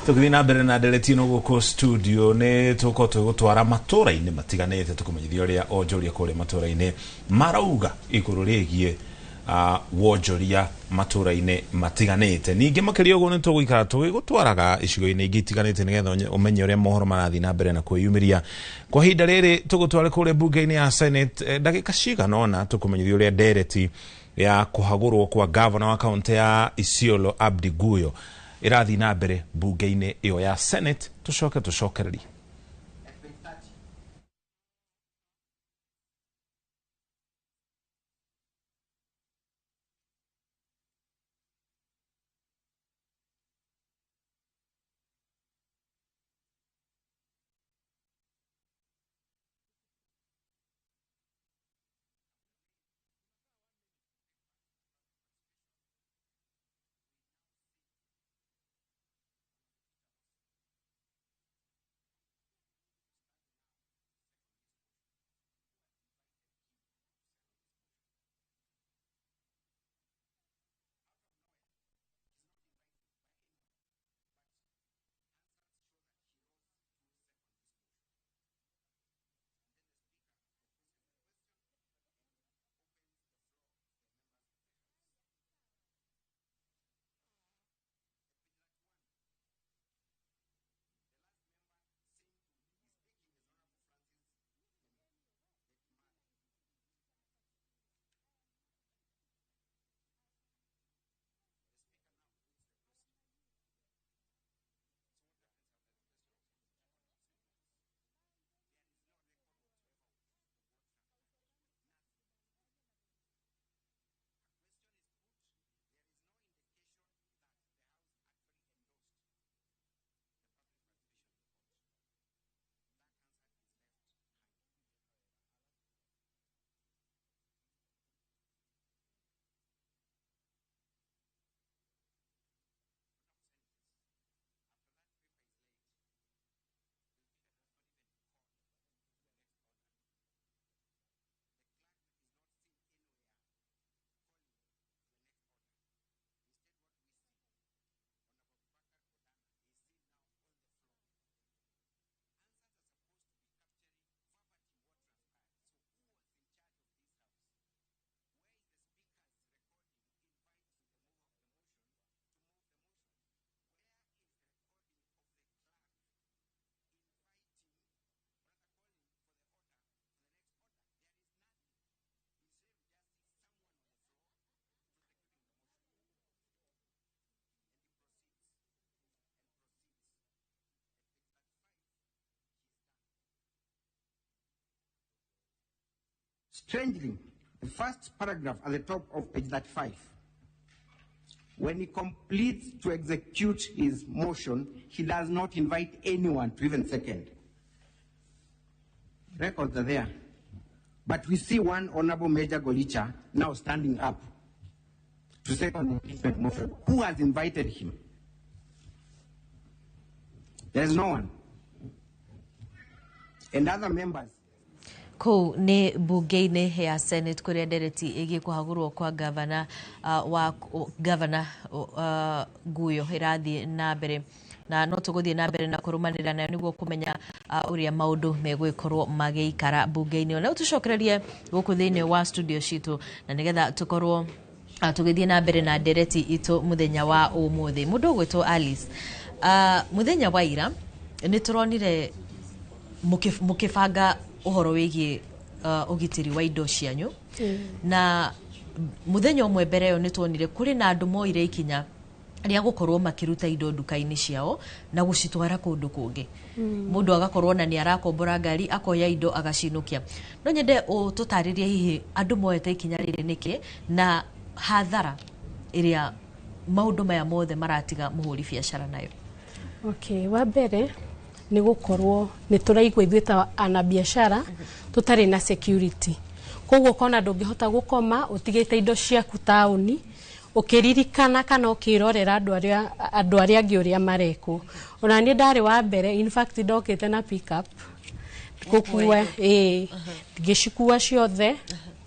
tukithi na mbere na Deletino guko studio ne tukoto gutwara matura-ini matiganete tukumenyithia uria onjoria kuri matura-ini marauga iguru rigie wonjoria matura-ini matiganete ningi makiria uguo ni tugikara tugitwaraga icigo-ini ingi itiganete nigetha umenye uria mohoro marathi na mbere na kwiyumiria kwa hinda riri tugutware kure bunge-ini ya Senate ndagika cigana ona tukumenyithia uria ndereti ya kuhagurwo kwa governor wa kaunti ya Isiolo Abdi Guyo irathi na mbere bunge-ini iyo ya Senate tucokererie Strangely, the first paragraph at the top of page 35, when he completes to execute his motion, he does not invite anyone to even second. Records are there. But we see one Honorable Major Golicha now standing up to second the impeachment motion. Who has invited him? There is no one. And other members. Kou ni bunge-inĩ ya Senate kuria ndereti ĩgiĩ kũhagũrwo kwa gavana Guyo ĩrathiĩ na mbere na no tũgũthiĩ na mbere na kũrũmanĩrĩra nayo nĩguo kũmenya ũrĩa maũndũ megwĩkorwo magĩikara bunge-inĩ. Na tũcokererie gũkũ thĩinĩ wa studio citũ na nĩgetha tũkorwo tũgĩthiĩ na mbere na ndereti itũ mũthenya wa ũmũthĩ. Mũndũ ũgwĩtwo Alice, mũthenya wa ira nĩ tũronire mũkĩbanga ũhoro wĩgiĩ ũgitĩri wa indo cianyu na mũthenya ũmwe mbere ĩyo nĩ tuonire kũrĩ na andũ moire ikinya rĩa gũkorwo makĩruta indo nduka-inĩ ciao na gũcitwara kũndũ kũngĩ. Mũndũ agakorwo na nĩ arakombora ngari akoya indo agacinũkia. No nyende ũtũtarĩrie hihi andũ moete ikinya rĩrĩ nĩkĩ na hathara ĩrĩa maũndũ maya mothe maratiga mũhũri biacara nayo. Okay, wa mbere ni gukorwo ni turaigwa ithuĩ ta anabiashara tutari na security. Koguo kona ndũngĩhota gũkoma ũtigĩte indo ciaku taũni ũkĩririkana kana ũkĩrorera andũ arĩa angĩ ũrĩa marekwo. Ona niĩ ndarĩ wa mbere, in fact ndokĩte na pick up gũkua ngĩcikua ciothe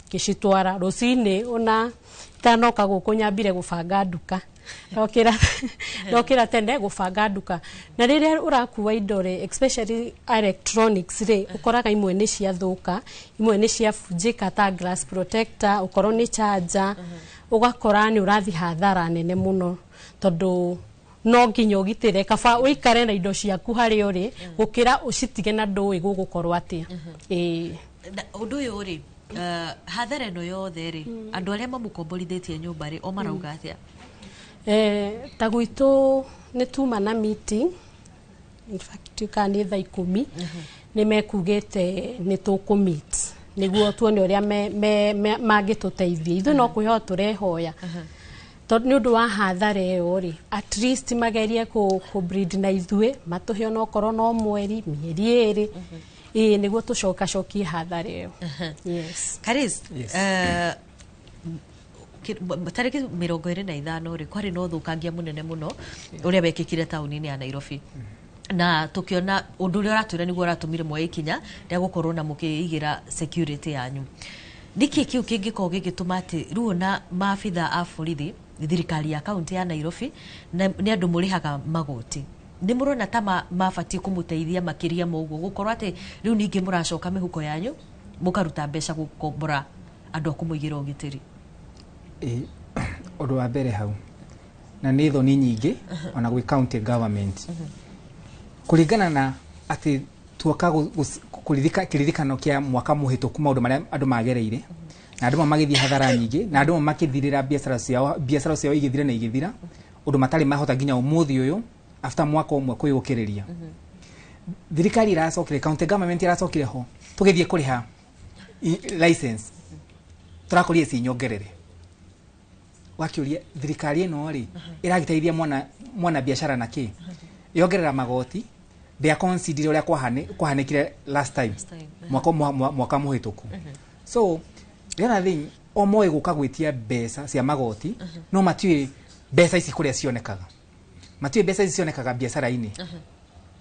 ngĩcitwara rũcinĩ ona itanoka gũkũ nyambire gũbanga nduka. Ndokĩra tene gũbanga nduka. Na rĩrĩa ũrakua indo rĩ, especially electronics rĩ, ũkoraga imwe nĩ ciathũka, imwe nĩ ciabunjĩka ta glass protector, ũkorwo nĩ charger, ũgakora nĩ ũrathi hathara nene mũno tondũ no nginya ũgitĩre kaba ũikare na indo ciaku harĩa ũrĩ gũkĩra ũcitige na ndũĩ gũgũkorwo atĩa. Ũndũ ũyũ rĩ, hathara ĩno yothe rĩ, andũ arĩa mamũkomborithĩtie nyũmba rĩ, o marauga atĩa? Ta gwitũ nĩ tuma na meeting, in fact ka nĩ thaa 10 nĩ mekugĩte nĩ tũkũmeet nĩguo tuone ũrĩa mangĩtũteithia. Ithuĩ no kwĩhoa tũrehoya tondũ nĩ ũndũ wa hathara ĩyo rĩ, at least magerie kũ-breed na ithuĩ matũhe onokorwo no mweri mĩeri 2 nĩguo tũcokacokie hathara ĩyo. Yes. Karis, tariki 25 rĩ kwarĩ na ũthũkangia mũnene mũno ũrĩa wekĩkire taũni-inĩ ya Nairobi. Na tukiona ũndũ ũrĩa ũratwĩra nĩguo ũratũmire moe ikinya rĩa gũkorwo na mũkĩigĩra security yanyu. Nĩkĩ kĩu kĩngĩkorwo gĩgĩtũma atĩ rĩu ona maabitha a borithi thirikari ya kaunti ya Nairobi nĩ andũ mũrĩhaga magoti, nĩ mũrona ta mabatiĩ kũmũteithia makĩria moguo gũkorwo atĩ rĩu ningĩ mũracoka mĩhuko yanyu mũkaruta mbeca gũkombora andũ a kũmũigĩra ũgitĩri? Ũndũ wa mbere hau na nĩ thoni nyingĩ ona gwĩ county government kũringana na atĩ tuoka kĩririkano kĩa mwaka mũhĩtũku maũndũ marĩa andũ magereire na andũ magĩthiĩ hathara nyingĩ na andũ makĩthirĩra biacara ciao igĩthira na igĩthira ũndũ matarĩ mahota nginya ũmũthĩ ũyũ after mwaka ũmwe kwĩgũkĩrĩria. Thirikari iracokire, county government iracokire ho tũgĩthiĩ kũrĩha license tũrakũria ci nyongerere. Wakĩũria thirikari ĩno rĩ ĩragĩteithia mwana biacara na kĩ? Yongerera magoti they consider ũrĩa kwahanĩkire last time mwaka mũhĩtũku. So the other thing o moe gũka gwĩtia mbeca cia magoti no matiũĩ mbeca ici kũrĩa cionekaga, matiũĩ mbeca ici cionekaga biacara-inĩ,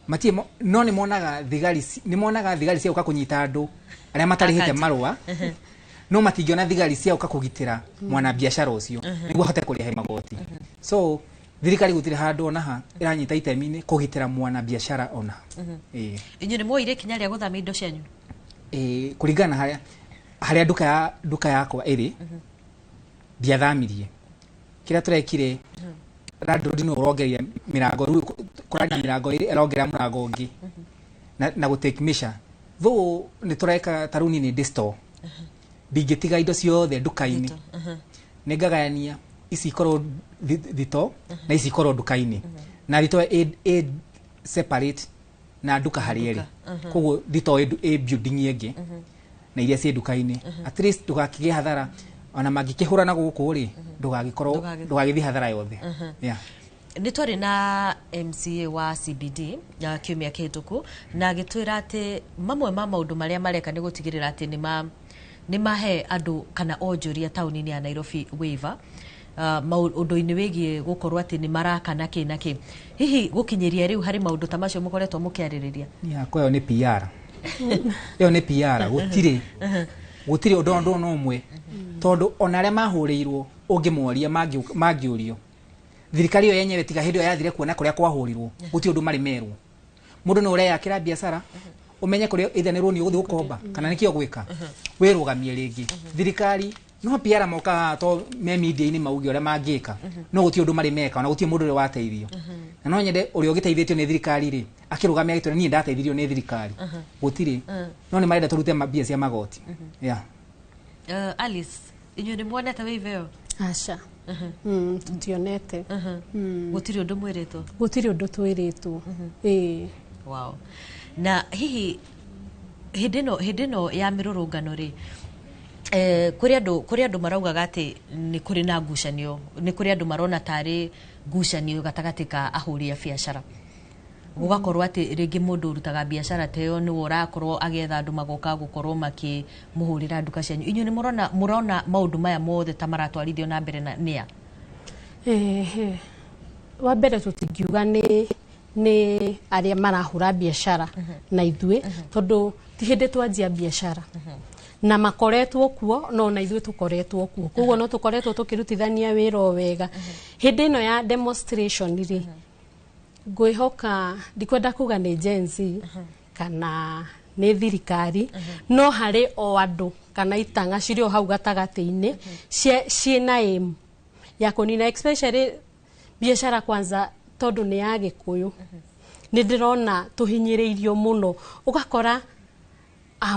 matiũĩ no nĩ monaga thigari cia gũka kũnyita andũ arĩa matarĩhĩte marũa no matingĩona thigari cia gũka kũgitĩra mwana biacara ũcio nĩguo ahote kũrĩha magoti. So thirikari gũtirĩ handũ ona ha ĩranyita itemi-inĩ kũgitĩra mwana biacara ona. Inyuĩ nĩ muoire ikinya rĩa gũthamia indo cianyu? Kũringana harĩa nduka yakwa ĩrĩ ndiathamirie. Kĩrĩa tũrekire landlord no ũrongeria mĩrango rĩu kũrania mĩrango ĩrĩ arongerera mũrango ũngĩ na gũtake measure though nĩ tũreka taruni nĩ store ndingĩtiga indo ciothe nduka-inĩ nĩ ngagayania ici ikorwo thito na ici ikorwo nduka-inĩ na thito separate na nduka harĩ eri koguo thito building ĩngĩ na iria ciĩ nduka-inĩ at least ndugakĩgĩe hathara ona mangĩkĩhũra na gũkũ rĩ ndũgagĩthiĩ hathara yothe. Nĩ twarĩ na MCA wa CBD ya kiumia kĩhĩtũku na agĩtwĩra atĩ mamwe ma maũndũ marĩa mareka nĩ gũtigĩrĩra atĩ nĩ mahe andũ kana onjoria taũni-inĩ ya Nairobi waiver maũndũ-inĩ wĩgiĩ gũkorwo atĩ nĩ maraka na kĩ na kĩ. Hihi gũkinyĩria rĩu harĩ maũndũ ta macio mũkoretwo mũkĩarĩrĩria? Kwa hiyo nĩ PR. Iyo nĩ PR gũtirĩ ũndũ ũmwe tondũ ona arĩa mahũrĩirwo ũngĩmoria mangĩũrio thirikari yo yenyewe tiga hĩndĩ yathire kuona kũrĩa kwahũrirwo gũtirĩ ũndũ marĩ merwo. Mũndũ nĩ ũreyakĩra biacara umenye kũrĩa ithanĩrwo nĩ ũgũthiĩ gũkomba kana nĩkĩo gwĩka wĩrũgamie rĩngĩ. Thirikari no PR moka to me media-inĩ mauge ũrĩa mangĩka no gũtirĩ ũndũ marĩ meka ona gũtirĩ mũndũ ũrĩa wateithio. Na no nyende ũrĩa ũgĩteithĩtio nĩ thirikari rĩ akĩrũgamia gĩtũra niĩ ndateithirio nĩ thirikari gũtirĩ no nĩ marenda tũrute mabia cia magoti. Alice, inyuĩ nĩ muonete waiver ĩyo? Aca. Tionete. Gũtirĩ ũndũ mwĩrĩtwo? Gũtirĩ ũndũ twĩrĩtwo. Wow. Na hihi hĩndĩ ĩno ya mĩrũrũngano rĩ kũrĩ andũ maraugaga atĩ nĩ kũrĩ na ngucanio, nĩ kũrĩ andũ marona tarĩ ngucanio gatagatĩ ka ahũri a biacara. Gũgakorwo atĩ rĩngĩ mũndũ ũrutaga biacara ta ĩyo nĩwe ũrakorwo agĩetha andũ magoka gũkorwo makĩmũhũrĩra nduka cianyu. Inyuĩ nĩ mũrona maũndũ maya mothe ta maratwarithio na mbere nĩa? Wa mbere tũtingiuga nĩ arĩa marahũra biacara na ithuĩ tondũ ti hĩndĩ twanjia biacara na makoretwo kuo no na ithuĩ tũkoretwo kuo, koguo no tũkoretwo tũkĩrutithania wĩra o wega. Hĩndĩ ĩno ya demonstration rĩ ngwĩhoka ndikwenda kuga nĩ Gen Z kana nĩ thirikari no harĩ o andũ kana itanga cirĩ o hau gatagatĩ-inĩ ciĩna aim ya kũnina especially biacara kwanza tondũ nĩ ya Gĩkũyũ. Nĩ ndĩrona tũhinyĩrĩirio mũno ũgakora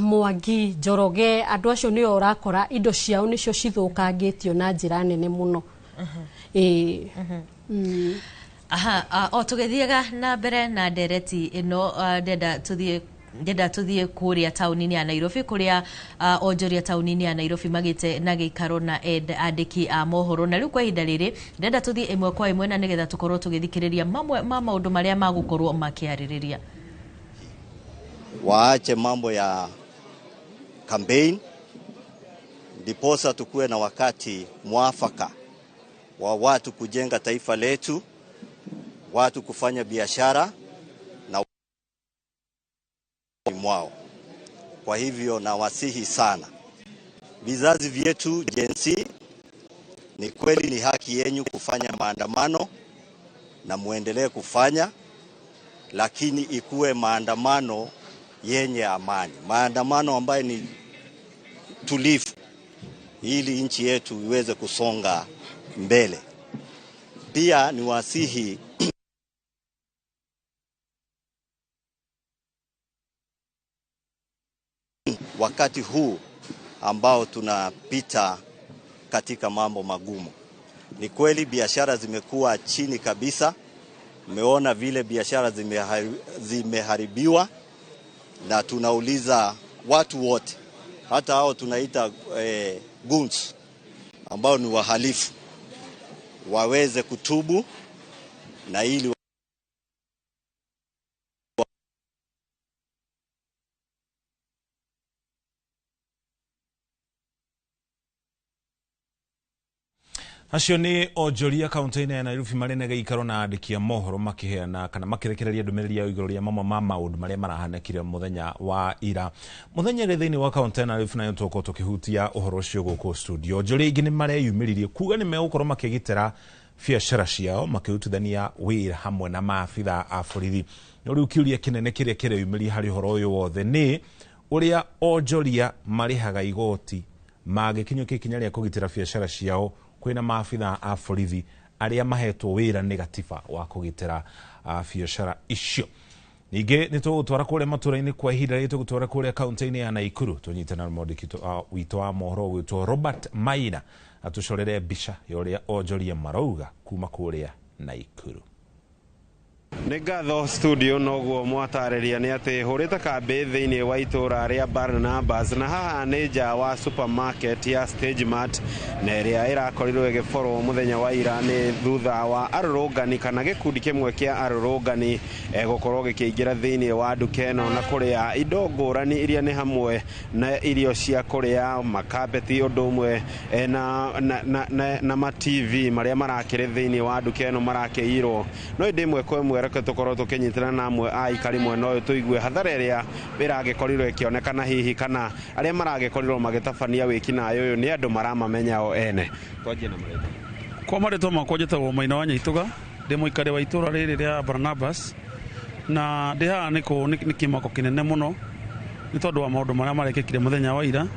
Mwangi, Njoroge, andũ acio nĩo ũrakora indo ciao nĩcio cithũkangĩtio na njĩra nene mũno. O tũgĩthiaga na mbere na ndereti ĩno ndenda tũthiĩ kũrĩa taũni-inĩ ya Nairobi kũrĩa onjoria taũni-inĩ ya Nairobi magĩte na gĩikaro na andĩki a mohoro. Na rĩu kwa ihinda rĩrĩ ndenda tũthiĩ ĩmwe kwa ĩmwe na nĩgetha tũkorwo tũgĩthikĩrĩria mamwe ma maũndũ marĩa magũkorwo makĩarĩrĩria. Waache mambo ya campaign ndiposa tukuwe na wakati mwafaka wa watu kujenga taifa letu, watu kufanya biashara na mwao. Kwa hivyo nawasihi sana vizazi vyetu Gen Z, ni kweli ni haki yenu kufanya maandamano na muendelee kufanya, lakini ikuwe maandamano yenye amani, maandamano ambayo ni tulivu ili nchi yetu iweze kusonga mbele. Pia ni wasihi wakati huu ambao tunapita katika mambo magumu. Ni kweli biashara zimekuwa chini kabisa. Umeona vile biashara zimeharibiwa na tunauliza watu wote, hata hao tunaita goons ambao ni wahalifu, waweze kutubu na ili acio nĩ onjoria kaunti-inĩ ya Nairobi marĩ na gĩikaro na andĩki a mohoro makĩheana kana makĩrekereria ndũmĩrĩri ya igũrũ rĩa mamwe ma maũndũ marĩa marahanĩkire mũthenya wa ira. Mũthenya rĩ thĩinĩ wa kaunti ya Nairobi nayo tũkorwo tũkĩhutia ũhoro ũcio gũkũ studio. Onjoria ingĩ nĩ mareyumĩririe kuga nĩ megũkorwo makĩgitĩra biacara ciao makĩrutithania wĩra hamwe na maabitha a borithi. No rĩu kĩũria kĩnene kĩrĩa kĩreyumĩria harĩ ũhoro ũyũ wothe nĩ ũrĩa onjoria marĩhaga igoti magĩkinyũkia ikinya rĩa kũgitĩra biacara ciao kwĩna maabitha a borithi arĩa mahetwo wĩra nĩ gatiba wa kũgitĩra biacara icio. Ningĩ nĩ tũgũtwara kũrĩa matũra-inĩ kwa ihinda rĩrĩ, tũgũtwara kũrĩa kaunti-inĩ ya Naikuru tũnyitana na mwandĩki witũ wa mohoro witũ Robert Maina atũcorere mbica ya ũrĩa onjoria marauga kuma kũrĩa Naikuru. nĩ ngatho studio noguo mwatareria nĩ atĩ hũrĩte kambĩ thĩinĩ wa itũra rĩa Barnabas na haha nĩ nja wa supermarket ya Stage Mart na ĩrĩa ĩrakorirwo ĩgĩborwo mũthenya wa ira nĩ thutha wa arũrũngani kana gĩkundi kĩmwe kĩa arũrũngani gũkorwo gĩkĩingĩra thĩinĩ wa nduka ĩno na kũrĩa indo ngũrani iria nĩ hamwe na irio cia kũrĩa makapeti ũndũ ũmwe na ma TV marĩa marakĩrĩ thĩinĩ wa nduka ĩno marakĩirwo no ĩndĩ ĩmwe kwa ĩmwe reke tũkorwo tũkĩnyitana na amwe a aikari mwena ũyũ tũigue hathara ĩrĩa ĩragĩkorirwo ĩkĩonekana hihi kana arĩa maragĩkorirwo magĩtabania wĩkinaĩ ũyũ nĩ andũ maramamenya o ene. Twanjie na marĩtwa. Kwa marĩtwa makwa njĩtagwo Maina wa Nyaituga ndĩ mũikari wa itũra rĩrĩ rĩa Barnabas na ndĩ haha nĩ kĩmako kĩnene mũno nĩ tondũ wa maũndũ marĩa marekĩkire mũthenya wa ira.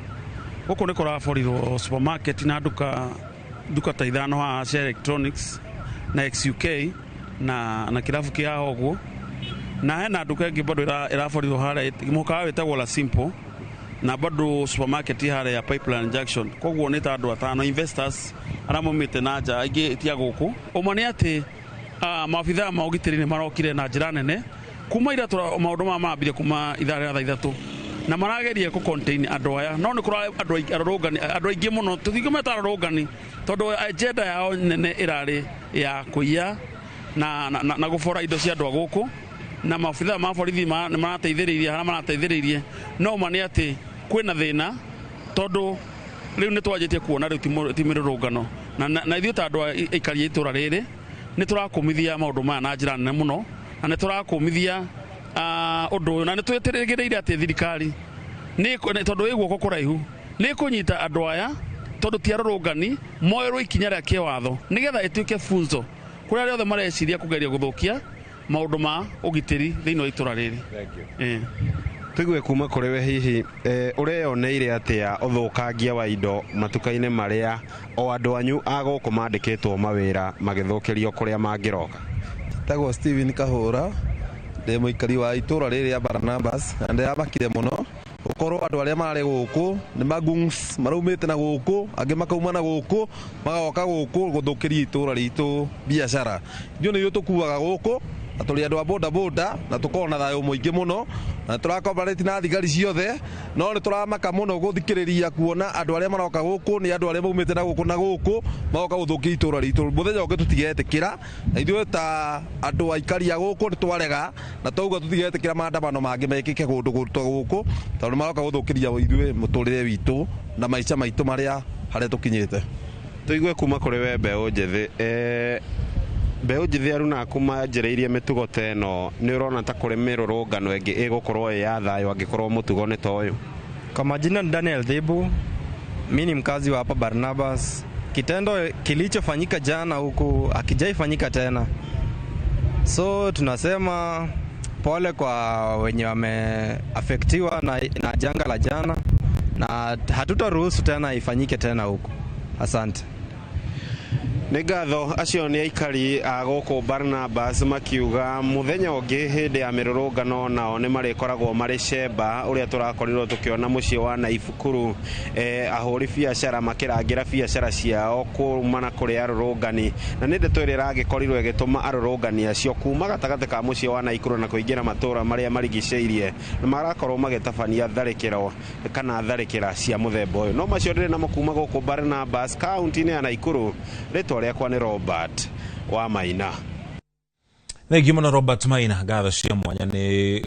Gũkũ nĩ kũraborirwo supermarket na nduka ta ithano haha cia electronics na XUK na kirabu kia hoguo na hena nduka ĩngĩ bado ĩraborirwo harĩa mũkawa wĩtagwo La Simple na bado supermarket harĩa ya Pipeline Junction. Koguo nĩ ta andũ atano investors arĩa maumĩte na nja aingĩ tia gũkũ. Ũmwe nĩ atĩ maabithaa ma ũgitĩri nĩ marokire na njĩra nene kuma ira maũndũ maya mambire kuma ithaa rĩa thaa ithatũ na marageria ku contain andũ aya no nĩ kũra andũ aingĩ mũno tũtingĩmeta arũrũngani tondũ agenda yao nene ĩrarĩ ya kũiya na gũbora indo cia andũ a gũkũ na maabithaa ma borithi nĩ marateithĩrĩirie harĩa marateithĩrĩirie no ma nĩ atĩ kwĩna thĩna tondũ rĩu nĩ twanjĩtie kuona rĩu ti mĩrũrũngano na ithuĩ ta andũ aikari a itũra rĩrĩ nĩ tũrakũmithia maũndũ maya na njĩra nene mũno na nĩ tũrakũmithia ũndũ ũyũ na nĩ twĩtĩrĩgĩrĩire atĩ thirikari tondũ ĩ guoko kũraihu nĩ kũnyita andũ aya tondũ ti arũrũngani moerwo ikinya rĩa kĩwatho nĩgetha ĩtuĩke funzo kũrĩa arĩa othe mareciria kũgeria gũthũkia maũndũ ma ũgitĩri thĩinĩ wa itũra rĩrĩ. Tũigue kuma kũrĩ we hihi ũreyoneire atĩa ũthũkangia wa indo matuka-inĩ marĩa o andũ anyu a gũkũ mandĩkĩtwo mawĩra magĩthũkĩrio kũrĩa mangĩroka? Tagwo Steven Kahũra ndĩ mũikari wa itũra rĩrĩ ya Barnabas na ndĩramakire mũno gũkorwo andũ arĩa marĩ gũkũ nĩ magungs maraumĩte na gũkũ angĩ makauma na gũkũ magoka gũkũ gũthũkĩria itũra ritũ biacara. Ithuĩ nĩguo tũkuaga gũkũ na tũrĩ andũ a boda boda na tũkorwo na thayũ mũingĩ mũno na tũrakombarĩti na thigari ciothe no nĩ tũramaka mũno gũthikĩrĩria kuona andũ arĩa maroka gũkũ nĩ andũ arĩa maumĩte na gũkũ magoka gũthũkia itũra ritũ. Mũthenya ũngĩ tũtigetĩkĩra na ithuĩ ta andũ aikari a gũkũ nĩ twarega na twauga tũtigetĩkĩra maandamano mangĩ mekĩke gũndũ gũkũ tondũ maroka gũthũkĩria ithuĩ mũtũrĩre witũ na maica maitũ marĩa harĩa tũkinyĩte. Tũigue kuma kũrĩ we mbeũ njĩthĩ mbeũ njĩthĩ aruna kuma njĩrĩirie mĩtugo ta ĩno nĩ ũrona ta kũrĩ mĩrũrũngano ĩngĩ ĩgũkorwo ĩ ya thayũ angĩkorwo mũtugo nĩ ta ũyũ? Kwa majina ni Daniel Dhibu, mimi ni mkazi wa hapa Barnabas. Kitendo kilichofanyika jana huku hakijaifanyika tena, so tunasema pole kwa wenye wameafektiwa na janga la jana na hatutaruhusu tena ifanyike tena huku. Asante. Nĩ ngatho acio nĩ aikari a gũkũ Barnabas makiuga mũthenya ũngĩ hĩndĩ ya mĩrũrũngano nao nĩ marĩkoragwo marĩ cemba ũrĩa tũrakorirwo tũkĩona mũciĩ wa Naibukuru ahũri biacara makĩrangĩra biacara ciao kumana kũrĩ arũrũngani na nĩ ndeto ĩrĩa ĩragĩkorirwo ĩgĩtũma arũrũngani acio kuma gatagatĩ ka mũciĩ wa Naikuru na kũingĩra matũra marĩa marigicĩirie na marakorwo magĩtabania tharĩkĩro kana tharĩkĩra cia mũthemba ũyũ. No macio ndĩrĩ namo kuma gũkũ Barnabas kaunti-inĩ ya Naikuru. Rĩtwa rĩakwa nĩ Robert wa Maina. Thengi mũno Robert Maina, ngatho cia mwanya nĩ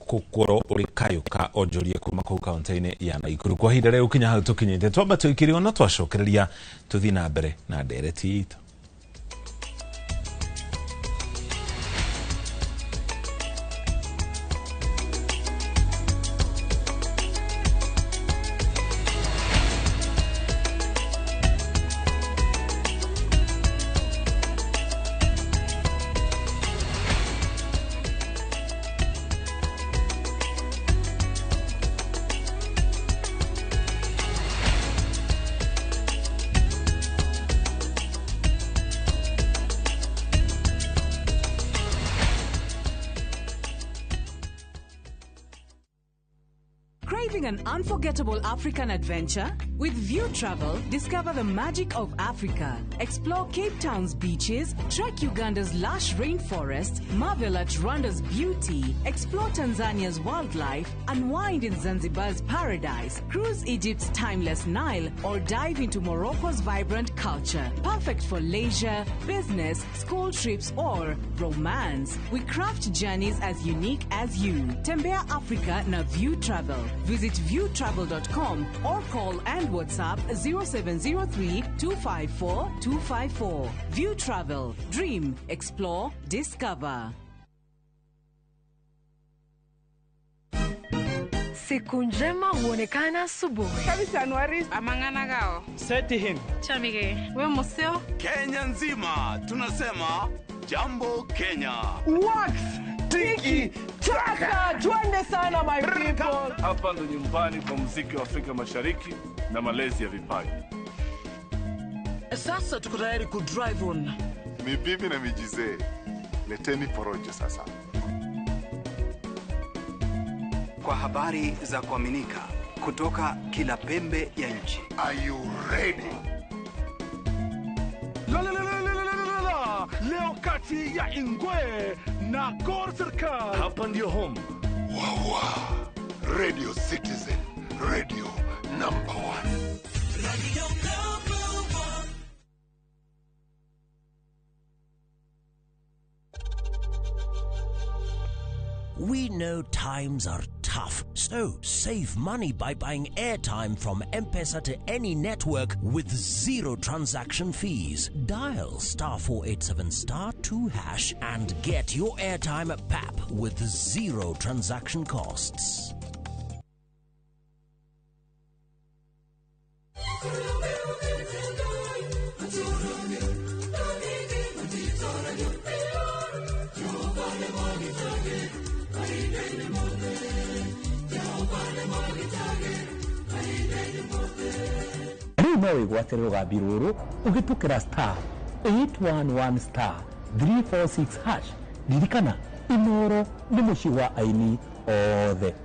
gũkorwo ũrĩ kayũka onjoria kuma kũu kaunti-inĩ ya Naikuru. Kwa ihinda rĩu kinya hau tũkinyĩte twamba tũikĩrio na twacokereria tũthiĩ na mbere na ndereti itũ. Craving an unforgettable African adventure? With View Travel, discover the magic of Africa. Explore Cape Town's beaches, trek Uganda's lush rainforests, marvel at Rwanda's beauty, explore Tanzania's wildlife, unwind in Zanzibar's paradise, cruise Egypt's timeless Nile, or dive into Morocco's vibrant culture. Perfect for leisure, business, school trips, or romance. We craft journeys as unique as you. Tembea Africa na View Travel. Visit viewtravel.com or call and WhatsApp 0703 254 254. View Travel. Dream, explore, discover. Siku njema huonekana asubuhi. Kabisa Anuari amangana gao. Seti him. Chamige. We museo. Kenya nzima tunasema jambo Kenya. Wax. Tiki taka. Twende sana my people. Hapa ndo nyumbani kwa muziki wa Afrika Mashariki na malezi ya vipaji. Sasa tuko tayari ku drive on. Mibibi na mijize. Leteni porojo sasa. Kwa habari za kuaminika kutoka kila pembe ya nchi. Are you ready? Leo kati ya Ingwe na Gor Serikali. Hapa ndio home. Wawa. Radio Citizen. Radio number 1. Radio number 1. We know times are tough, so save money by buying airtime from M-Pesa to any network with zero transaction fees. Dial *487*2# and get your airtime PAP with zero transaction costs. No igwatire rugambi ruru ugitukira *811*346# ririkana inoro ni muci wa aini othe.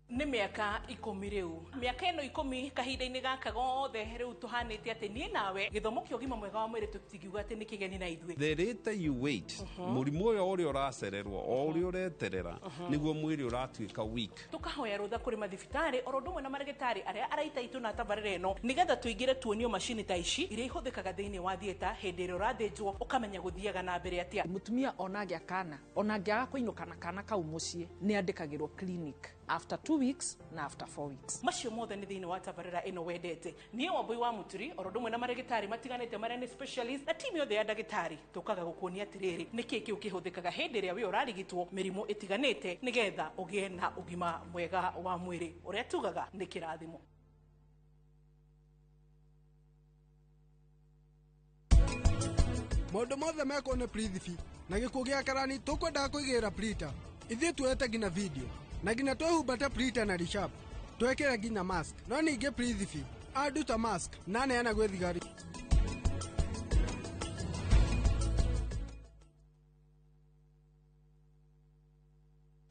Nĩ mĩaka 10 rĩu. Mĩaka ĩno 10 kahinda-inĩ gaka gothe rĩu tũhanĩte atĩ niĩ nawe gĩthomo kĩa ũgima mwega wa mwĩrĩ tũtingiuga atĩ nĩ kĩgeni na ithuĩ. The later you wait, mũrimũ ũrĩa ũracererwo o ũrĩa ũreterera nĩguo mwĩrĩ ũratuĩka weak. Tũkahoya rũtha kũrĩ mathibitarĩ oro ũndũ ũmwe na marĩgĩtarĩ arĩa araita itũ na tabarĩra ĩno nĩgetha tũingĩre tuonio macini ta ici iria ihũthĩkaga thĩinĩ wa thieta hĩndĩ ĩrĩa ũrathĩnjwo ũkamenya gũthiaga na mbere atĩa. Mũtumia onagĩa kana onangĩaga kũinũka na kana kau mũciĩ nĩ andĩkagĩrwo clinic after 2 weeks na after 4 weeks. Macio mothe nĩ thĩinĩ wa tabarĩra ĩno wendete. Niĩ Wambui wa Muturi oro ũndũ ũmwe na marĩgĩtarĩ matiganĩte marĩa nĩ specialist na timu yothe ya ndagĩtarĩ tũkaga gũkuonia atĩrĩrĩ nĩkĩ kĩu kĩhũthĩkaga hĩndĩ ĩrĩa we ũrarigitwo mĩrimũ ĩtiganĩte nĩgetha ũgĩe na ũgima mwega wa mwĩrĩ ũrĩa tugaga nĩ kĩrathimo. Maũndũ mothe mekwo nĩ Prithifi na gĩkuũ gĩa Karani tũkwendaga kũigĩrĩra Prita. Ithuĩ tuoete nginya video na nginya twehumbate Prita na Rishab twekĩre nginya mask no ningĩ Prithifi aduta mask na neana gwĩ thigari.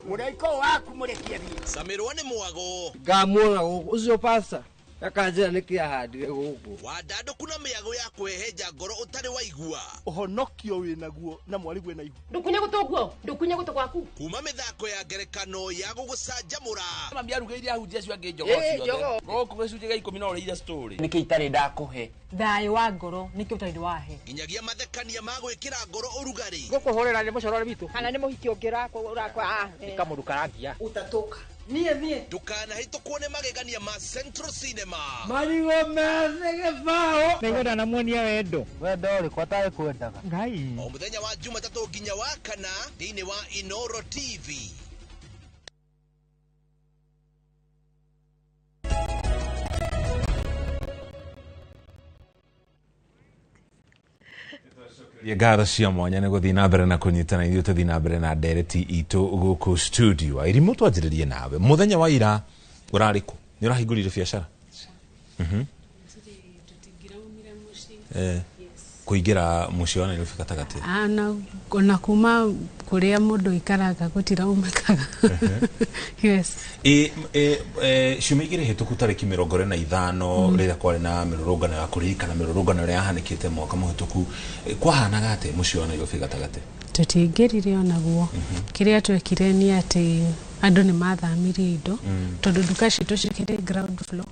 Mũraiko waku mũrekia thiĩ. Samirwo nĩ mwago. Ngamuona ũcio pasta. Akanjira nikiahandire guku. Wadandũku na mĩago ya kwehenja ngoro ũtarĩ waigua. Ũhonokio wĩnaguo na mwarigu wĩna ihu. Ndukunye gũtũguo, ndukunye gũtũ gwaku. Kuma mĩthako ya ngerekano ya gũgũcanjamũra. Mami arugĩire ahunjia cio angĩ njogo ciothe. Gũkũ gĩcunjĩ gĩa 10 no ũrĩire story. Nĩkĩ itarĩ ndakũhe. Thayũ wa ngoro nĩkĩ ũtarĩ wahe. Nginyagia mathekania ma gwĩkĩra ngoro ũrugarĩ. Gũkũhũrĩra nĩ mũcoro witũ. Kana nĩ mũhiki ũngĩrakwa ũrakwa. Kamũndũ karangia. Utatoka. Niĩ. Ndũkanahĩtũkwo nĩ magegania ma Central Cinema. Marigo mese gĩbaũ. Nĩgũra na muonia wendo. Wendo ũrĩkũ atarĩ kwendaga. Ngai. O mũthenya wa Jumatatũ nginya wa Kana thĩinĩ wa Inoro TV. Ngatho cia mwanya nĩ gũthiĩ na mbere na kũnyitana ithuĩ tũthiĩ na mbere na ndereti itũ gũkũ studio. Irimũ twanjĩrĩrie nawe mũthenya wa ira ũrarĩ kũ? Nĩ ũrahingũrire biacara? kuingira mucio na Nairobi gatagati na kuma kuria mundu ikaraga gutiraumakaga yes shumigire hituku tariki 25 rira kwari na mirurungano ya kuririkana mirurungano ria yahanikite mwaka muhituku kwahanaga ate mucio na Nairobi gatagati tutingirire onaguo kiria twekire ni ati andu ni mathamirie indo tondu duka citu cikire ground floor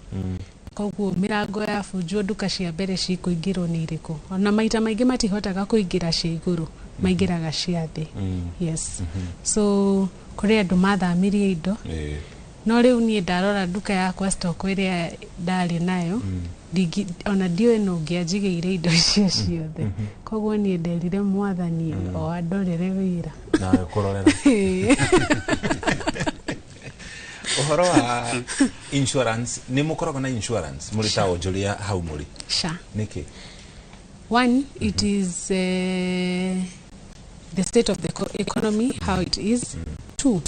koguo mirango ya funjwo duka cia mbere cikuingirwo ni iriku ona maita maingi matihotaga kuingira cia iguru maingiraga cia thi yes so kuri andu mathamirie indo no riu ni ndarora duka yakwa stock iria ndari nayo ona ndiwe no ngianjigire indo icio ciothe koguo ni nderire mwathani o andorere wira na kurorera uhoro wa insurance ni mukoragwo na insurance muri ta onjoria hau muri sha niki one it is the state of the economy how it is two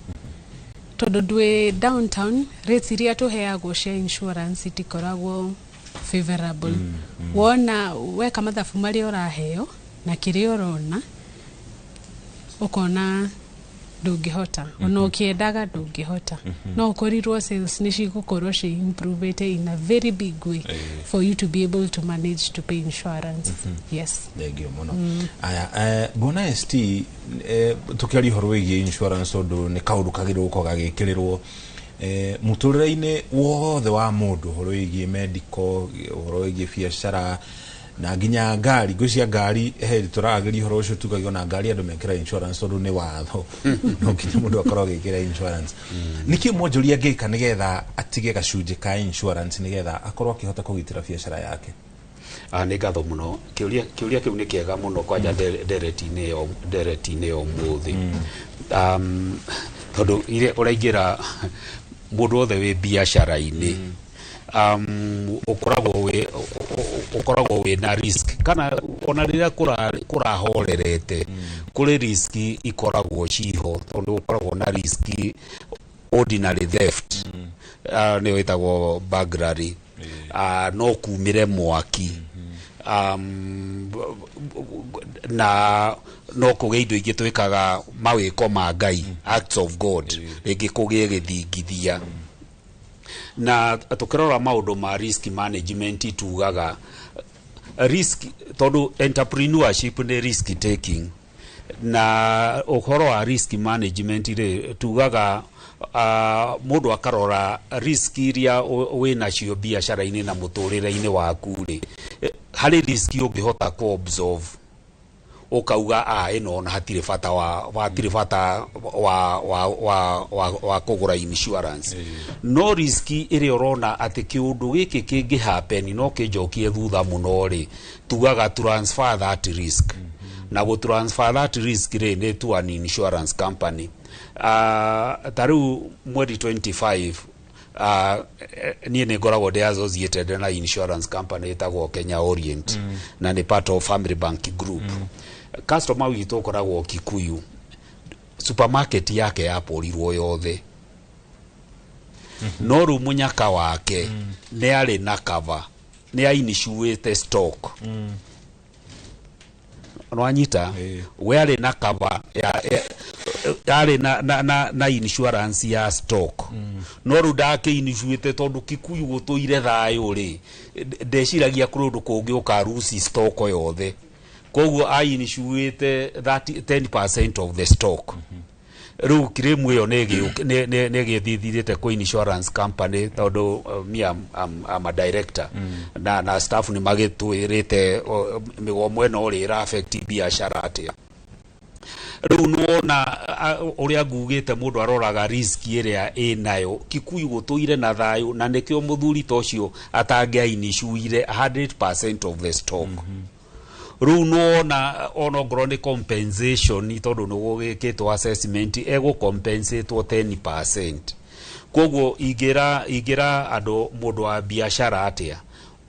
todo dwe downtown rates iria tuheagwo cia insurance itikoragwo favorable wona weka mathabu mari oraheo na kiri orona ukona ndungihota ona ukiendaga ndungihota no ukorirwo sales ni cigukorwo ci improvete in a very big way for you to be able to manage to pay insurance yes thegio muno aya bona ST tukiari horo wigi insurance ondo ni kaundu kagirwo ko gagikirirwo muturire-ini wothe wa mundu horo wigi medical horo wigi biacara na nginya ngari gucia ngari heri turagiri horo ucio tukagio na ngari andu mekira insurance tondu ni watho no kinya mundu akorwo gikira insurance niki mwojuria ngika nigetha atige gacunji ka insurance nigetha akorwo akihota kugitira biacara yake ni ngatho muno kiuria kiu ni kiega muno kwanja dereti-ini yo muthi tondu ile uraingira mundu othe wi biacara-ini ukoragwo we na risk kana ona rira kurahorerete kuri risk ikoragwo ciho tondu ukoragwo na risk ordinary theft ni wetagwo burglary no kumire mwaki na no kuge indo ingi twikaga mawiko ma Ngai acts of God ringi kugie githingithia na tukirora maundu ma risk management tugaga risk tondu entrepreneurship ni risk taking na uhoro wa risk management ri tugaga mundu akarora risk iria wina cio biacara-ini na muturire-ini waku ri hari risk ungihota ku observe ukauga ino na hatire bata wa kugura insurance no riski iri orona ati kiundu giki kingi happen no kijokie thutha muno ri tugaga transfer that risk na go transfer that risk ri ni to an insurance company taru mweri 25 ni ngoragwo de associated na insurance company etagwo Kenya Orient na ni part of Family Bank Group customer witu koragwo Kikuyu supermarket yake yaporirwo yothe no ru munyaka wake ni ari na cover ni ainishuete stock nwanyita we ari na cover ari na insurance ya stock no ru dake inishuete tondu Kikuyu gutuire thayo ri ndeciragia kurundu kungi ukarusi stock yothe koguo ainishuete 10% of the stock riu kiremu yo nege thithirite ko insurance company tondu me am a director na staff ni magitwirite migomo eno ri affect biashara atia riu nuona uria ngugite mundu aroraga risk iria inayo Kikuyu gutuire na thayo na nikio muthuri tocio atangia inishuire 100% of the stock riu nuona ono groni compensation tondu nugugikitwo assessment ego compensate 10%. Koguo igira andu mundu wa biashara atia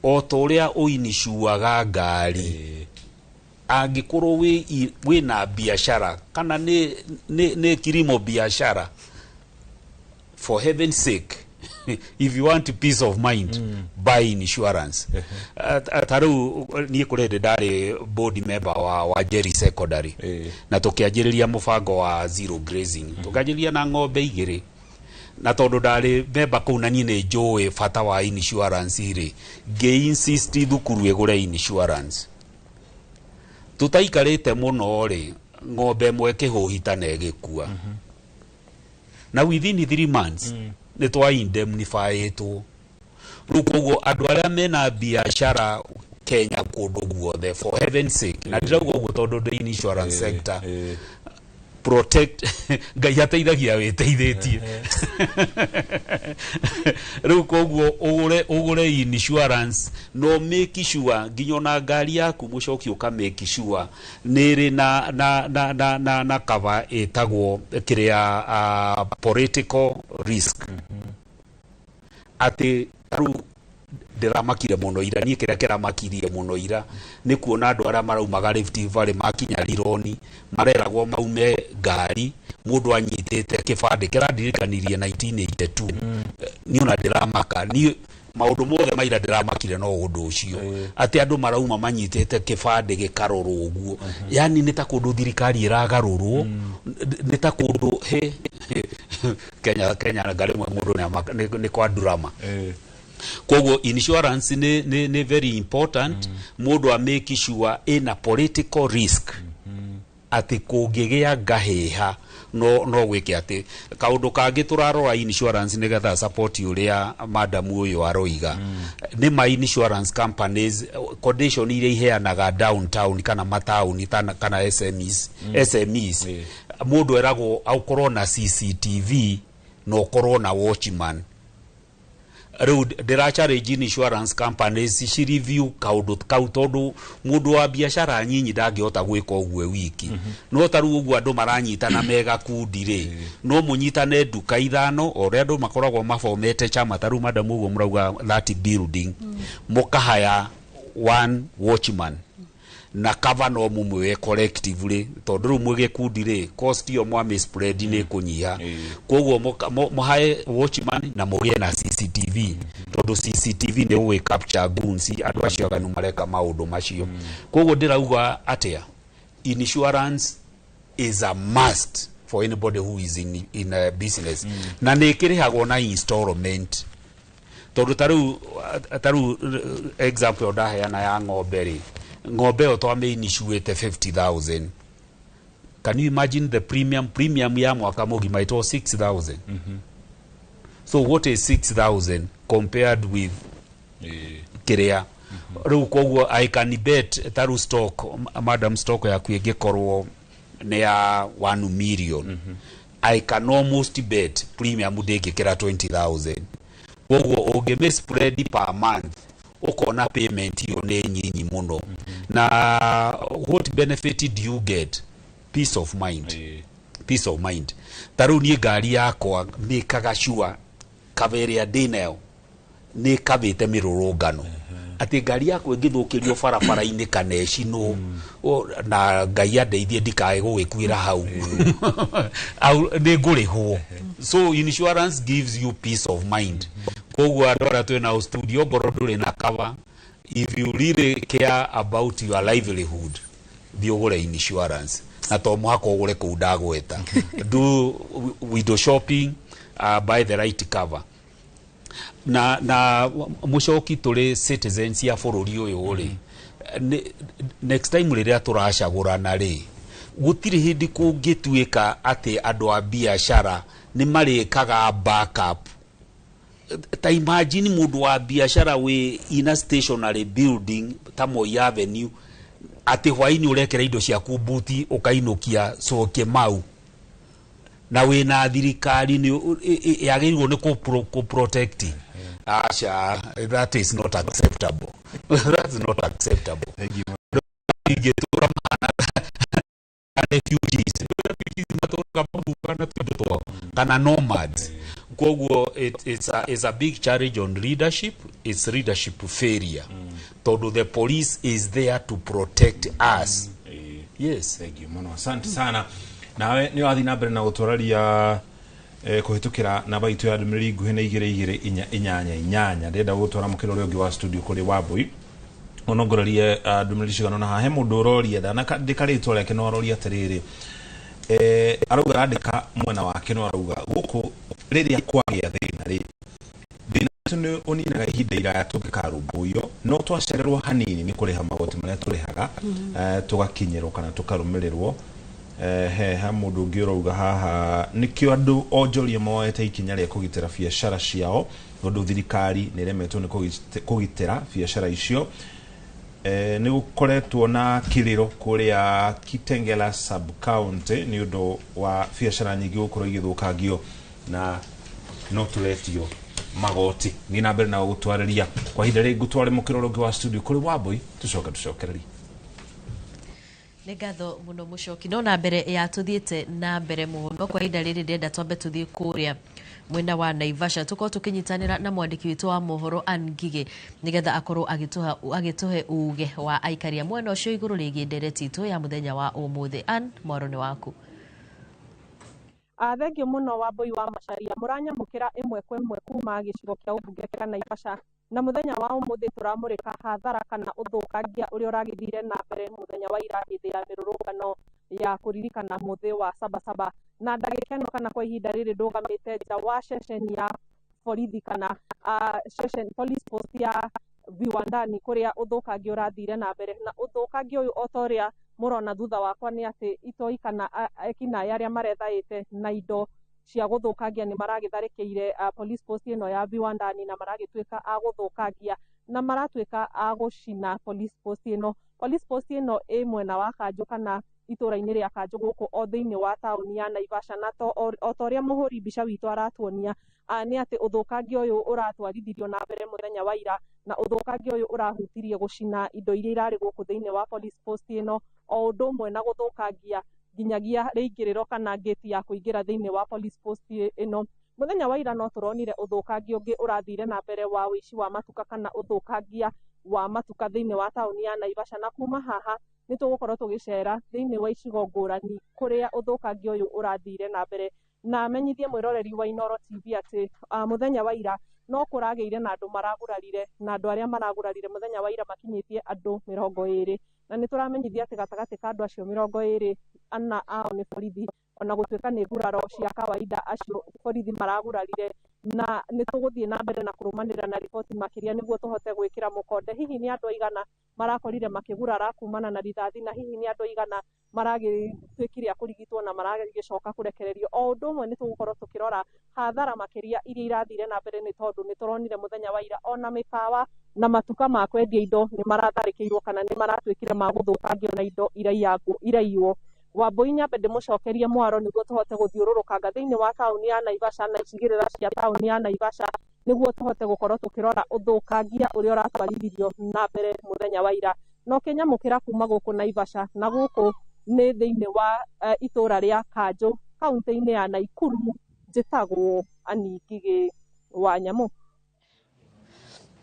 o toria uinishuaga ngari angikorwo we na biashara kana ne kilimo biashara for heaven's sake if you want peace of mind, buy insurance. Taru ni kurede dare board member wa Jerry Secondary. Na tukiajiriria mubango wa zero grazing. Tukajiria na ng'ombe igiri. Na tondu dare member kuu na ni njoe fata wa insurance ire. Ge insist thukuru egure insurance. Tutaikarite muno ri ng'ombe mwe kihuhita na egikua. Na within 3 months ni twa indemnify to rukogo andu aria mena biashara Kenya kundu guothe, for heaven's sake, na ndira guo tondu the insurance sector protect ngai ateithagia witeithĩtie riu koguo ugure insurance no make sure nginya na ngari yaku mucoki uka make sure niri na cover etagwo kiria political risk ati riu ndiramakire muno ira nie kiria kiramakirie muno ira ni kuona andu aria maraumaga Rift Valley makinya Rironi mareragwo maume ngari mundu anyitite kibande kirandirikanirie 1982 ni ona ndiramaka ni maundu mothe maira ndiramakire no undu ucio ati andu marauma manyitite kibande gikarorwo uguo yani ni ta kundu thirikari iragarurwo ni ta kundu Kenya ngari mwe mundu ni kwa drama kogo insurance ne very important mundu a make sure in a political risk ati kugigea gaheha no gwike ati kaundu kangi turarora insurance nigetha support uria madam uyu aroiga ni ma insurance companies condition ile iheanaga downtown kana matauni kana SMEs mundu erago aukorwo na CCTV no korwo na watchman road dira challenge insurance companies ci review kaundu tondu mundu wa biashara nyinyi ndangihota gwika ogwe wiki no taru ogwo andu maranyitana mega kundire no munyitane duka ithano ore andu makoragwo mafomete chama taru madam ogwo murauga that building mukahaya one watchman na cover no mumwe collectively tondu mwe gekundire cost yo mwa spread ni kunyiha koguo muhae watchman na mugie na CCTV tondu CCTV ni we capture goons andu acio ganu mareka maundu macio koguo ndirauga atia insurance is a must for anybody who is in a business na nikirihagwo na installment tondu taru example odaheana ya ng'ombe otwame inishuete 50,000. Can you imagine the premium ya mwaka mugima it was 6,000. So what is 6,000 compared with kiria riu koguo I can bet taru stock madam stock ya kwegekorwo ne ya 1 million. I can almost bet premium ndegekera 20,000. Koguo ugeme spread per month ukona payment yo ne nyinyi muno na what benefit do you get? Peace of mind. Peace of mind. Taru ni ngari yakwa mekaga sure kaveria dineo ni kavite mirurungano ati ngari yakwa ngithukirio barabara-ini kaneci no na ngai andeithie ndikae gugikuira hau au ni ngurihwo. So insurance gives you peace of mind. Koguo andora twina studio borodure na cover. If you really care about your livelihood, thiogure insurance na to mwako ugure ku ndagweta do window shopping, buy the right cover na mucoki turi citizens ya bururi uyu ri next time riria turacagurana ri gutiri hindi kungituika ati andu a biashara ni marikaga backup. Ta imagine mundu wa biashara we in a stationary building Moi Avenue ati hwaini urekera indo cia kubuti ukainukia coke mau na we na thirikari ni yagirirwo ni ku protect. Asha, that is not acceptable. That's not acceptable. Thank you. Refugees kana nomads. It's a big challenge on leadership. It's leadership failure. Todo the police is there to protect us. Yes. Thank you. Mono asante sana. Nawe ni wathi na mbere na gutwararia kuhitukira namba itu ya ndumiri nguhi na 2288 ndenda gutwara mukiro uri ungi wa studio kuri Wambui onogorerie ndumiri cigano na hahe mundu uroria da na ndikaritwo reke no aroria atiriri arauga andika mwena wake no arauga guku riria kwagia thina ri thina oninaga ihinda iraya tungikarumbũiyo no twacererwo hanini ni kuriha magoti maria turihaga tugakinyirwo kana tukarumirirwo ha mundu ungi urauga haha nikio andu onjorie moete ikinya ria kugitira biacara ciao nondu thirikari ni remetwo ni kugitira biacara icio ni gukoretwo na kiriro kuria Kitengela sub county ni undu wa biacara nyingi gukorwo igithukangio na no turetio magoti ni na mbere na gutwareria kwa hinda ri gutware mukiro rungi wa studio kuri Wambui tucokereria Negatho muno mucoki no na mbere ya tuthiete na mbere muno kwa hinda riri ndenda twambe tuthie kuria mwena wa Naivasha tuko tukinyitanira na mwandiki witu wa mohoro Angige nigetha akorwo agituhe uge wa aikaria mwena ucio iguru rigi ndereti itu ya muthenya wa umuthi an morone waku Thengio muno Wambui wa Macharia muranyamukira imwe kwa imwe kuma gicigo kia ubunge kia Naivasha na muthenya wa umuthi turamurika hathara kana uthukangia uri uragithire na mbere muthenya wa ira hindi ya mirurungano ya kuririkana muthi wa Sabasaba na ndagika ino kana kwa ihinda riri ndugamite nja wa session ya borithi kana session police post ya Viwandani kuria uthukangia urathire na mbere na uthukangia uyu otoria murona thutha wakwa ni ati itoi kana ekina yaria marethaite na indo cia guthukangia ni maragitharikiire police post ino ya Viwandani na maragituika aguthukangia na maratwika agucina police post ino e mwena wa Kanjo kana itura-ini ria Kanjo guku o thiini wa tauni ya Naivasha na otoria muhuri mbica witu aratuonia ni ati uthukangia uyu uratwarithirio na mbere muthenya wa ira na uthukangia uyu urahutirie gucina indo iria irari guku thiini wa police post ino o undu umwe na guthukangia nginyagia riingiriro kana gate ya kuingira thiini wa police post ino muthenya wa ira no turonire uthukangia ungi urathire na mbere wa wici wa matuka kana uthukangia wa matuka thiini wa tauni ya Naivasha na kuma haha ni tugukorwo tugicera thiini wa icigo ngurani kuria uthukangia uyu urathire na mbere na menyithie mwiroreri wa Inoro TV ati muthenya wa ira no kurageire na andu maragurarire na andu aria maragurarire muthenya wa ira makinyitie andu 20 na ni turamenyithia ati gatagati ka andu acio 20 ana ao ni borithi ona gutwika ni nguraro cia kawaida acio borithi maragurarire na ni tuguthie na mbere na kurumanira na ripoti makiria niguo tuhote gwikira mukonde hihi ni andu aigana marakorire makigurara kumana na rithathi na hihi ni andu aigana maragitwikire kurigitwo na maragicoka kurekererio o undu umwe ni tugukorwo tukirora hathara makiria iria irathire na mbere ni tondu ni turonire muthenya wa ira ona mikawa na matuka ma kwendia indo ni maratharikirwo kana ni maratwikire maguthukangia na indo iraiywo Wambui nyambe ndimucokerie mwaro niguo tuhote guthiururukanga thiini wa tauni ya Naivasha na icigirira cia tauni ya Naivasha niguo tuhote gukorwo tukirora uthukangia uria uratwarithirio na mbere muthenya wa ira no kinyamukira kuma guku Naivasha na guku ni thiini wa itura ria Kanjo kaunti-ini ya Naikuru njitagwo Aningige wa Nyamu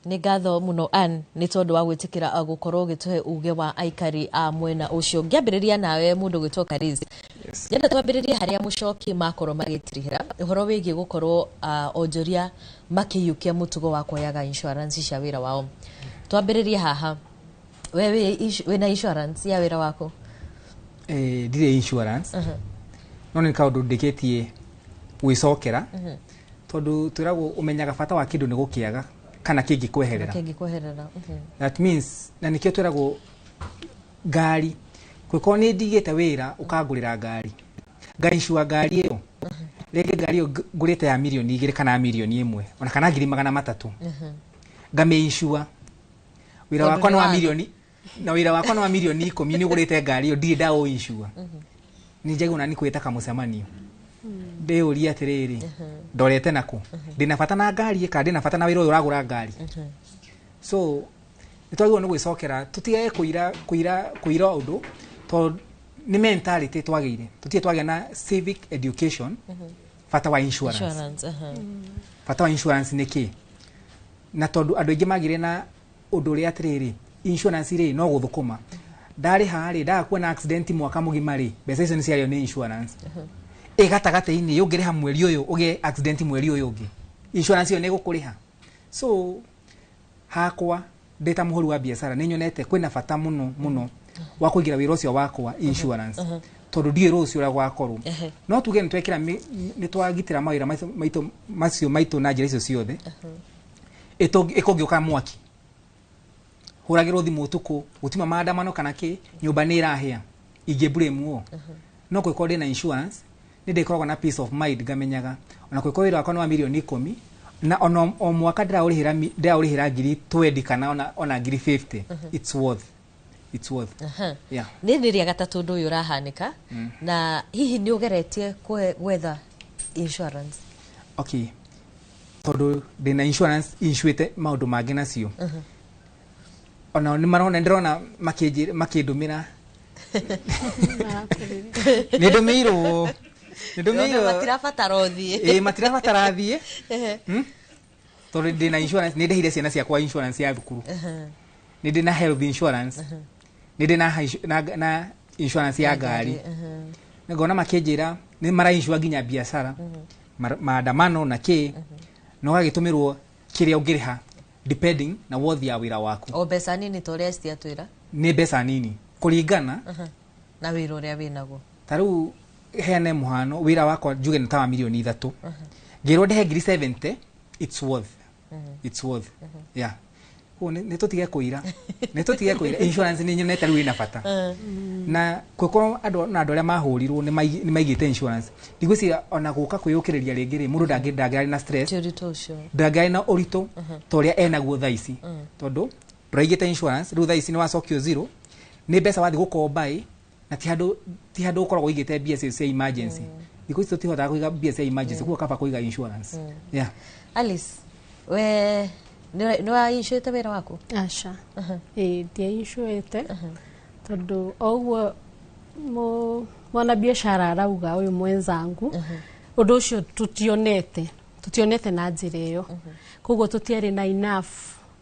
ni ngatho muno an ni tondu wa gwitikira gukorwo gituhe uge wa aikari a mwena ucio ngiambiriria nawe mundu gwitwo Kariz yenda twambiriria haria mucoki makorwo magitirihira uhoro wigie gukorwo onjoria makiyukia mutugo wa kuoyaga insurance cia wira wao twambiriria haha wewe wina insurance ya wira wako dire insurance no ni kaundu ndiketie gwicokera tondu twiragwo umenyaga bata wa kindu ni gukiaga kana kingi kweherera that means na nikio twiragwo ngari kwiko ni ndigite wira ukagurira ngari ngaishua ngari iyo rege ngari iyo ngurite ya milioni 2 kana milioni 1 ona kana 300,000 ngameishua wira wakwa no wa milioni na wira wakwa no wa milioni 10 ni ugurite ngari iyo ndi ndao ishua ni njegu na ni kwita kamucemanio ndeuria atiriri ndorete naku ndina bata na ngari ka ndina bata na wira uyu uragura ngari so nitwagirwo ni gwicokera tutige kuira undu to ni mentality twagire tutige twagia na civic education bata wa insurance bata wa insurance ni ki na tondu andu aingi magire na undu ri atiriri insurance ri no guthukuma ndari hari ndakuwa na accident mwaka mugima ri mbeca icio ni ciario ni insurance gatagate-ini yongiriha mweri uyu uge accident mweri uyu ungi insurance yo negukuriha. So hakwa ndeta muhuru wa biashara ninyonete kwina bata muno wa kuigira wira ucio wakwa insurance tondu ndiye rucio ura gwakorwo no tuge nitwekira nitwagitira mawira macio na njira icio ciothe ikongiuka mwaki huragirwo thimu utuku gutima maandamano kana ki nyumba ni irahia inge blame wo no kwiko ndi na insurance ni ndikoragwo na peace of mind ngamenyaga ona kwiko wira wakwa wa milioni 10 na ona o mwaka ndiraurihira ngiri 20 kana ona ngiri 50 it's worth yeah ni ria gatatu ndu uyu rahanika na hihi ni ugeretie gwetha insurance. Okay, tondu ndina insurance insuite maundu mangi nacio ona ni marona ndirona makindumira ni ndumirwo matirabatara uthie matirabatara thie tondu ndina insurance ni ndihire ciana ciakwa insurance ya thukuru ni ndina health insurance ni ndina na insurance ya gari ngona makinjira ni mara insure ginya biashara maandamano na ki no gagitumirwo kiria ungiriha depending na worth ya wira waku o besa nini toria stia twira ni besa nini kuringana na wira uria winago taru heane muhano wira wakwa njuge ni tawa milioni 3 ngirwo ndehe ngiri 70 it's worth yeah nitutige kuira insurance ni nyonete riu ina bata na kwikoro andu aria mahurirwo ni maigite insurance ndigwiciria ona guka kwiyukiriria ringi ri mundu ndangirari na stress ndangirari na urito toria enaguo thaici tondu nduraigite insurance riu thaici ni wacokio zero ni mbeca wathi gukombai na ti handu ukoragwo igite mbia cia emergency thikũ ici tutihotaga kuiga mbia cia emergency kuo kaba kuiga insurance. Yeah, Alice we ni wa insurate wira waku? Acha dia insurate tondu ogwo mwana biashara arauga uyu mwenzangu undu ucio tutionete na njira iyo koguo tutiari na enough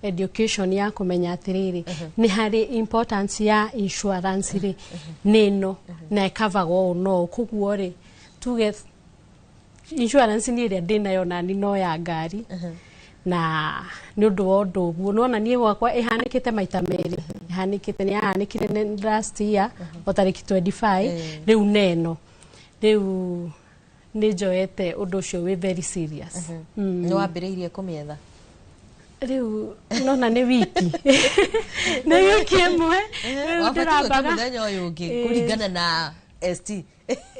education ya kumenya atiriri ni hari importance ya insurance ri nino na cover no koguo ri tuge insurance ni ria ndinayo na ni no ya ngari na ni undu wa undu guo nona nie wakwa ihanikite maita meri ihanikite ni ahanikire ni last year o tariki 25 riu neno riu ni joete undu ucio we very serious ni wambiriirie kumietha riu nona ni wiki ni wiki imwe riu ndirabaga muthenya uyu ungi kuringana na ST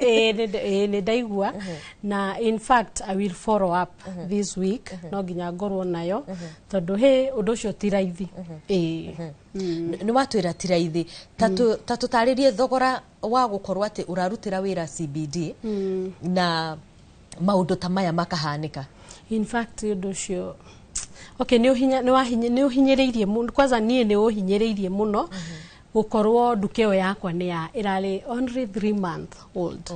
ni ndaigua na in fact I will follow up this week no ginya ngorwo nayo tondu he undu ucio ti raithi ni watwira ti raithi tatutaririe thogora wa gukorwo ati urarutira wira CBD na maundu ta maya makahanika. In fact undu ucio okay ni uhinyiriirie muno kwanza nie ni uhinyiriirie muno gukorwo ndukeo yakwa ni ya irali only 3 month old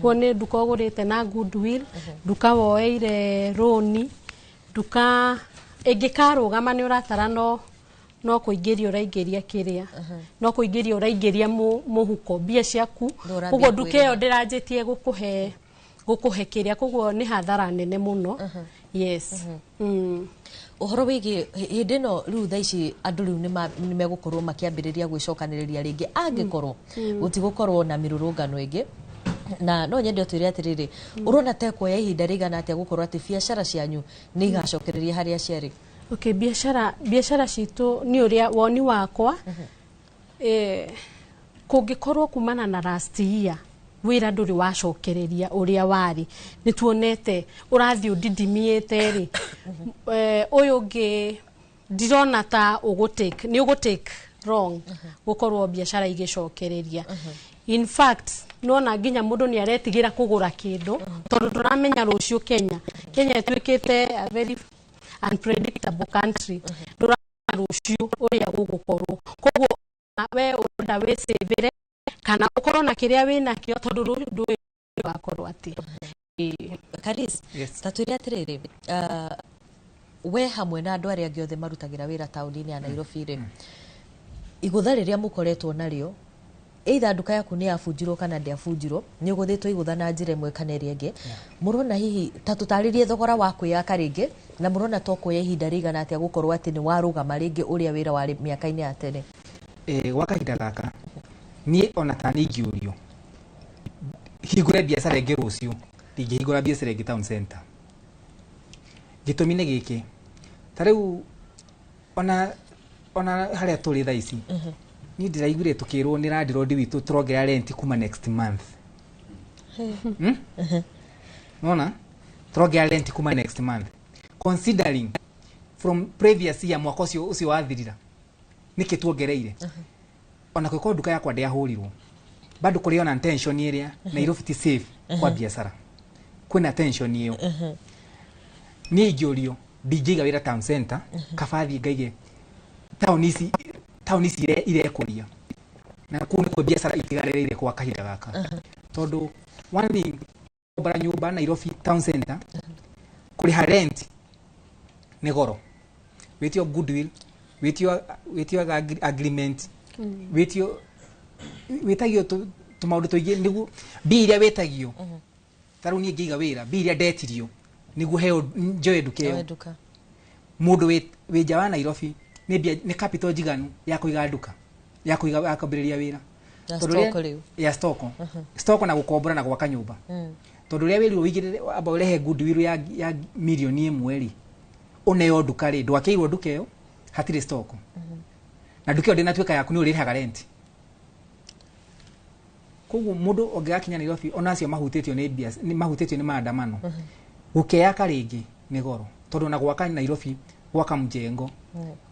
wone nduka ugurite na goodwill nduka woeire roni nduka ingikarugama ni uratara no kuingiria uraingiria kiria no kuingiria uraingiria muhuko bia ciaku ugo ndukeo ndiranjitie gukuhe kiria koguo ni hathara nene muno. Yes. Uhoro wigi hindi no riu thaici andu riu ni megukorwo makiambiriria gwicokaniriria ringi angikorwo gutigukorwo na mirurungano ingi na no nyende twire atiriri urona te kuoya ihinda rigana atia gukorwo ati biashara cianyu ni igacokereria haria ciari. Okay, biashara citu ni uria woni wakwa kungikorwo kumana na last year wira nduri wacokereria uria wari nituonete urathi udidimiete ri uyu ngi ndirona ta ugutake wrong gukorwo biashara igicokereria. In fact nona nginya mundu ni aretigira kugura kindu tondu turamenya rucio Kenya twikite a very unpredictable country turamenya rucio uria gugukorwo koguo we unda we savere kana ukorwo na kiria wina kio tondu ndu wakorwo ati Karis tatwire atiriri we hamwe na andu aria giothe marutagira wira tauni-ini ya Nairobi ri igutha riria mukoretwo nario either nduka yaku ni yabunjirwo kana ndiabunjirwo ni uguthitwo igutha na njira imwe kana ĩrĩa ĩngĩ murona hihi ta tutaririe thogora wa kwĩyaka rĩngĩ na murona to kuoya ihinda rĩigana atĩa gukorwo atĩ ni warũgama rĩngĩ ũrĩa wĩra warĩ mĩaka-inĩ ya tene gwa kahinda gaka niĩ ona ta nĩingĩũrio hingũre biacara ĩngĩ rũciũ ndingĩhingũra biacara ĩngĩ town center gĩtũmi nĩ gĩkĩ ta rĩu ona harĩa tũrĩ thaa ici niĩ ndĩraiguire tũkĩrwo nĩ landlord witũ tũrongerera rent kuma next month nona tũrongerera rent kuma next month considering from previous year mwaka ũcio wathirira nĩkĩ tuongereire ona kwĩko nduka yakwa ndĩahũrirwo bado kũrĩ ona tension ĩrĩa Nairobi ti safe kwa biacara kwĩna tension ĩyo niĩ ingĩũrio ndingĩiga wĩra town center kabathi ngaige town ici irekũria na kũu nĩkuo biacara itigarĩrĩire kwa kahinda gaka tondũ one thing bara nyũmba Nairobi town center kũrĩha rent nĩ goro wĩtio goodwill wĩtio agreement wĩtagio tũmaũndũ tũingĩ nĩguo mbia iria wĩtagio tarĩu niĩ ngĩiga wĩra mbia iria ndetirio nĩguo heo njoe nduka ĩyo mũndũ wĩ nja wa Nairobi nĩ capital njiganu ya kũiga nduka ya kwambĩrĩria wĩra ya stock na gũkombora na gwaka nyũmba tondũ rĩrĩa wĩrirwo wĩigĩrĩre amba ũrehe goodwill ya milioni ĩmwe rĩ ũneo nduka rĩ ndwakĩirwo nduka ĩyo hatirĩ stock na nduka ĩyo ndĩnatuĩka yaku nĩ ũrĩrĩhaga rent koguo mũndũ ũngĩgakinya Nairobi onacio mahutĩtio nĩ maandamano gũkeyaka rĩngĩ nĩ goro tondũ na gwaka Nairobi gwaka mjengo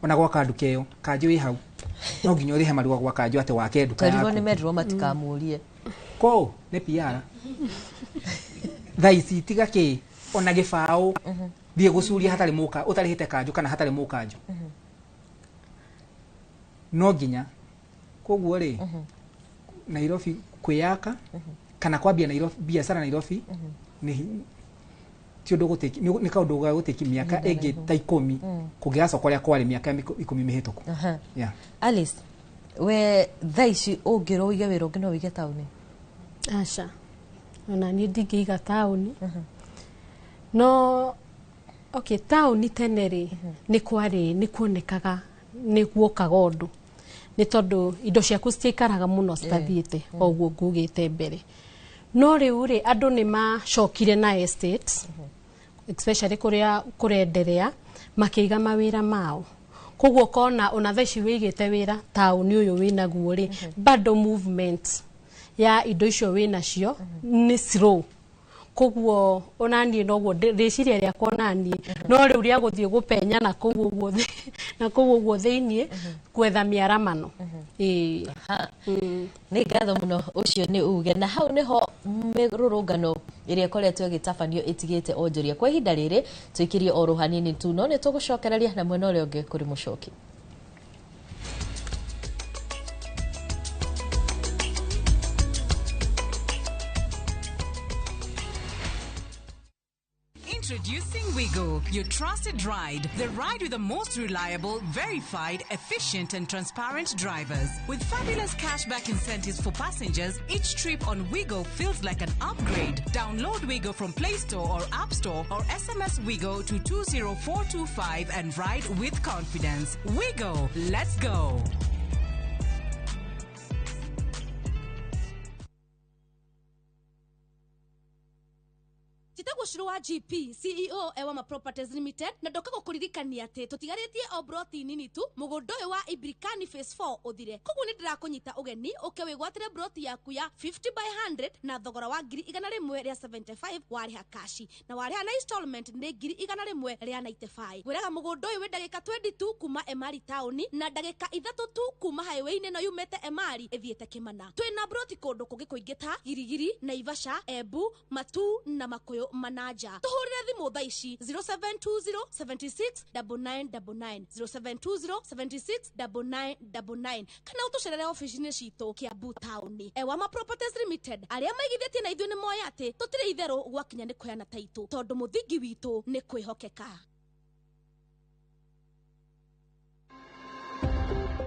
ona gwaka nduka ĩyo kanjũ wĩ hau no nginya ũrĩhe marũa gwa kanjũ atĩ wake nduka yaku tondũ nĩ merirwo matikamũrie ko nĩ PR thaa ici tiga kĩ ona gĩbaũ thiĩ gũcuria hatarĩ mũka ũtarĩhĩte kanjũ kana hatarĩ mũkanjũ no nginya koguo rĩ Nairobi kwĩyaka kana kwambia Nairobi biacara Nairobi ti ũndũ gũteki nĩ kaũndũ ga gũteki mĩaka ĩngĩ ta 10 kũngĩgacoka ũrĩa kwarĩ mĩaka 10 mĩhĩtũku Alice we thaa ici ũngĩrwo ũige wĩra ũngĩ no ũige taũni aca ona niĩ ndingĩiga taũni no okay taũni tene rĩ nĩ kuonekaga nĩ guokaga ũndũ nĩ tondũ indo ciaku citiikaraga mũno citathiĩte oguo ngugĩte mbere no rĩu rĩ andũ nĩ macokire na estates especially kũrĩa kũrenderea makĩiga mawĩra mao koguo kona ona thaa ici wĩigĩte wĩra taũni ũyũ wĩnaguo rĩ bado movement ya indo icio wĩnacio nĩ slow koguo onaniĩ noguo rĩciria rĩakwa onaniĩ no rĩu rĩa gũthiĩ gũpenya na kũu ũguo thĩiniĩ gwetha mĩaramano nĩ ngatho mũno ũcio nĩ uge na hau nĩho mĩrũrũngano ĩrĩa ĩkoretwo ĩgĩtabanio ĩtigĩte onjoria kwa ihinda rĩrĩ twĩkirie o hanini tu no nĩ tũgũcokereria na mwena ũrĩa ũngĩ kũrĩ mũcoki Introducing Wigo, your trusted ride. The ride with the most reliable, verified, efficient and transparent drivers. With fabulous cashback incentives for passengers, each trip on Wigo feels like an upgrade. Download Wigo from Play Store or App Store or SMS Wigo to 20425 and ride with confidence. Wigo, let's go. Titagushiro wa GP CEO Ewama Properties Limited na ndoka gukuririkania ati tutigarĩtie o broti nini tu mũgũnda ũyũ wa Ibrikani phase 4 ũthire koguo nĩ ndĩrakũnyita ũgeni ũke wĩgwatĩre broti yaku ya 50/100 na thogora wa 100 rĩa 75 warĩha kashi na warĩha na installment nĩ 100 rĩa 95 gwĩraga mũgũnda ũyũ wĩ ndagĩka 22 kuma Emari town na ndagĩka 3 tu kuma highway-inĩ no yumĩte Emari ĩthiĩte Kĩmana twĩna broti kũndũ kũngĩ kũingĩ ta Girigiri, Naivasha, Embu, Matu na Makuyu Manaja tuhurire thimu thaa ici 0720 76 9999 0720 76 9999 kana utucerere ofici-inĩ citũ Kiambu town Ewama Properties Limited arĩa maigithĩtie na ithuĩ nĩ moya atĩ tũtirĩ itherũ gwakinya nĩ kũheana taitũ tondũ mũthingi witũ nĩ kwĩhokeka.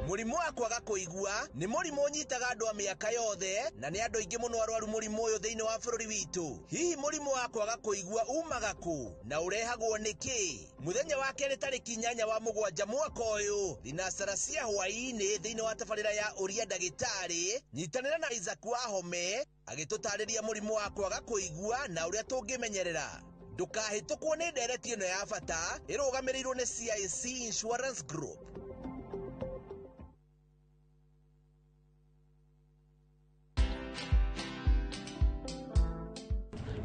Mũrimũ wa kwaga kũigua nĩ mũrimũ ũnyitaga andũ a mĩaka yothe na nĩ andũ aingĩ mũno arwaru mũrimũ ũyũ thĩinĩ wa bũrũri witũ. Hihi mũrimũ wa kwaga kũigua umaga kũ na ũrehagwo nĩkĩ? Mũthenya wa kerĩ tarĩki 8/7 mwaka ũyũ, thinacara cia hwaĩ-inĩ thĩinĩ wa tabarĩra ya ũria ndagĩtarĩ, nyitanĩra na Isaac Wahome agĩtũtarĩria mũrimũ wa kwaga kũigua na ũrĩa tũngĩmenyerera. Ndũkahĩtũkwo nĩ ndereti ĩno ya bata ĩrũgamĩrĩirwo nĩ CIC Insurance Group.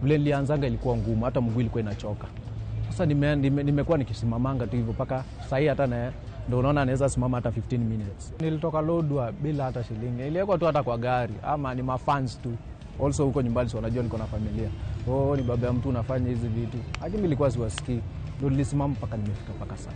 Vile nilianzaga ilikuwa ngumu, hata mguu ilikuwa inachoka. Sasa nimekuwa nikisimamanga tu hivyo paka sahi, hata na ndio unaona naweza simama hata 15 minutes. Nilitoka Lodwar bila hata shilingi. Iliwekwa tu hata kwa gari ama ni mafans tu. Also huko nyumbani wanajua niko na familia. Ni baba ya mtu unafanya hizi vitu. Lakini nilikuwa siwasikii. Ndio nilisimama paka nimefika paka sasa.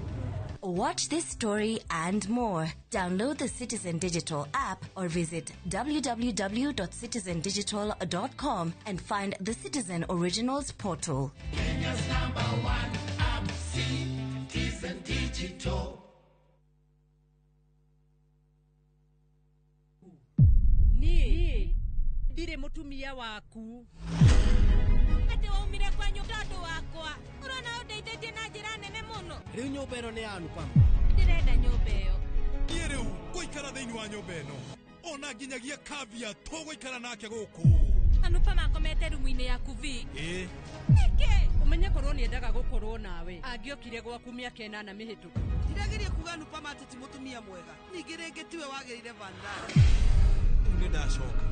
Watch this story and more. Download the Citizen Digital app or visit www.citizendigital.com and find the Citizen Originals portal. Kenya's #1 app, Citizen Digital. Ni ndire mutumia waku. Ate waumire kwa nyũndũ wakwa. Urona ũndeithĩtie na njĩra nene mũno. Rĩu nyũmba ĩno nĩ yanu pam. Ndĩrenda nyũmba ĩyo. Niĩ rĩu ngũikara thĩinĩ wa nyũmba ĩno. Ona nginyagia Kavia tũgũikara nake gũkũ. Anupa makomete rumu-inĩ yaku vi. Nĩkĩ? Ũmenye korwo nĩendaga gũkorwo nawe. Angĩokire gwaku mĩaka 8 mĩhĩtũku. Ndirageria kuga Anupa mate ti mũtumia mwega. Ningĩ rĩngĩ tiwe wagĩrĩire Vandana. Nĩ ndacoka.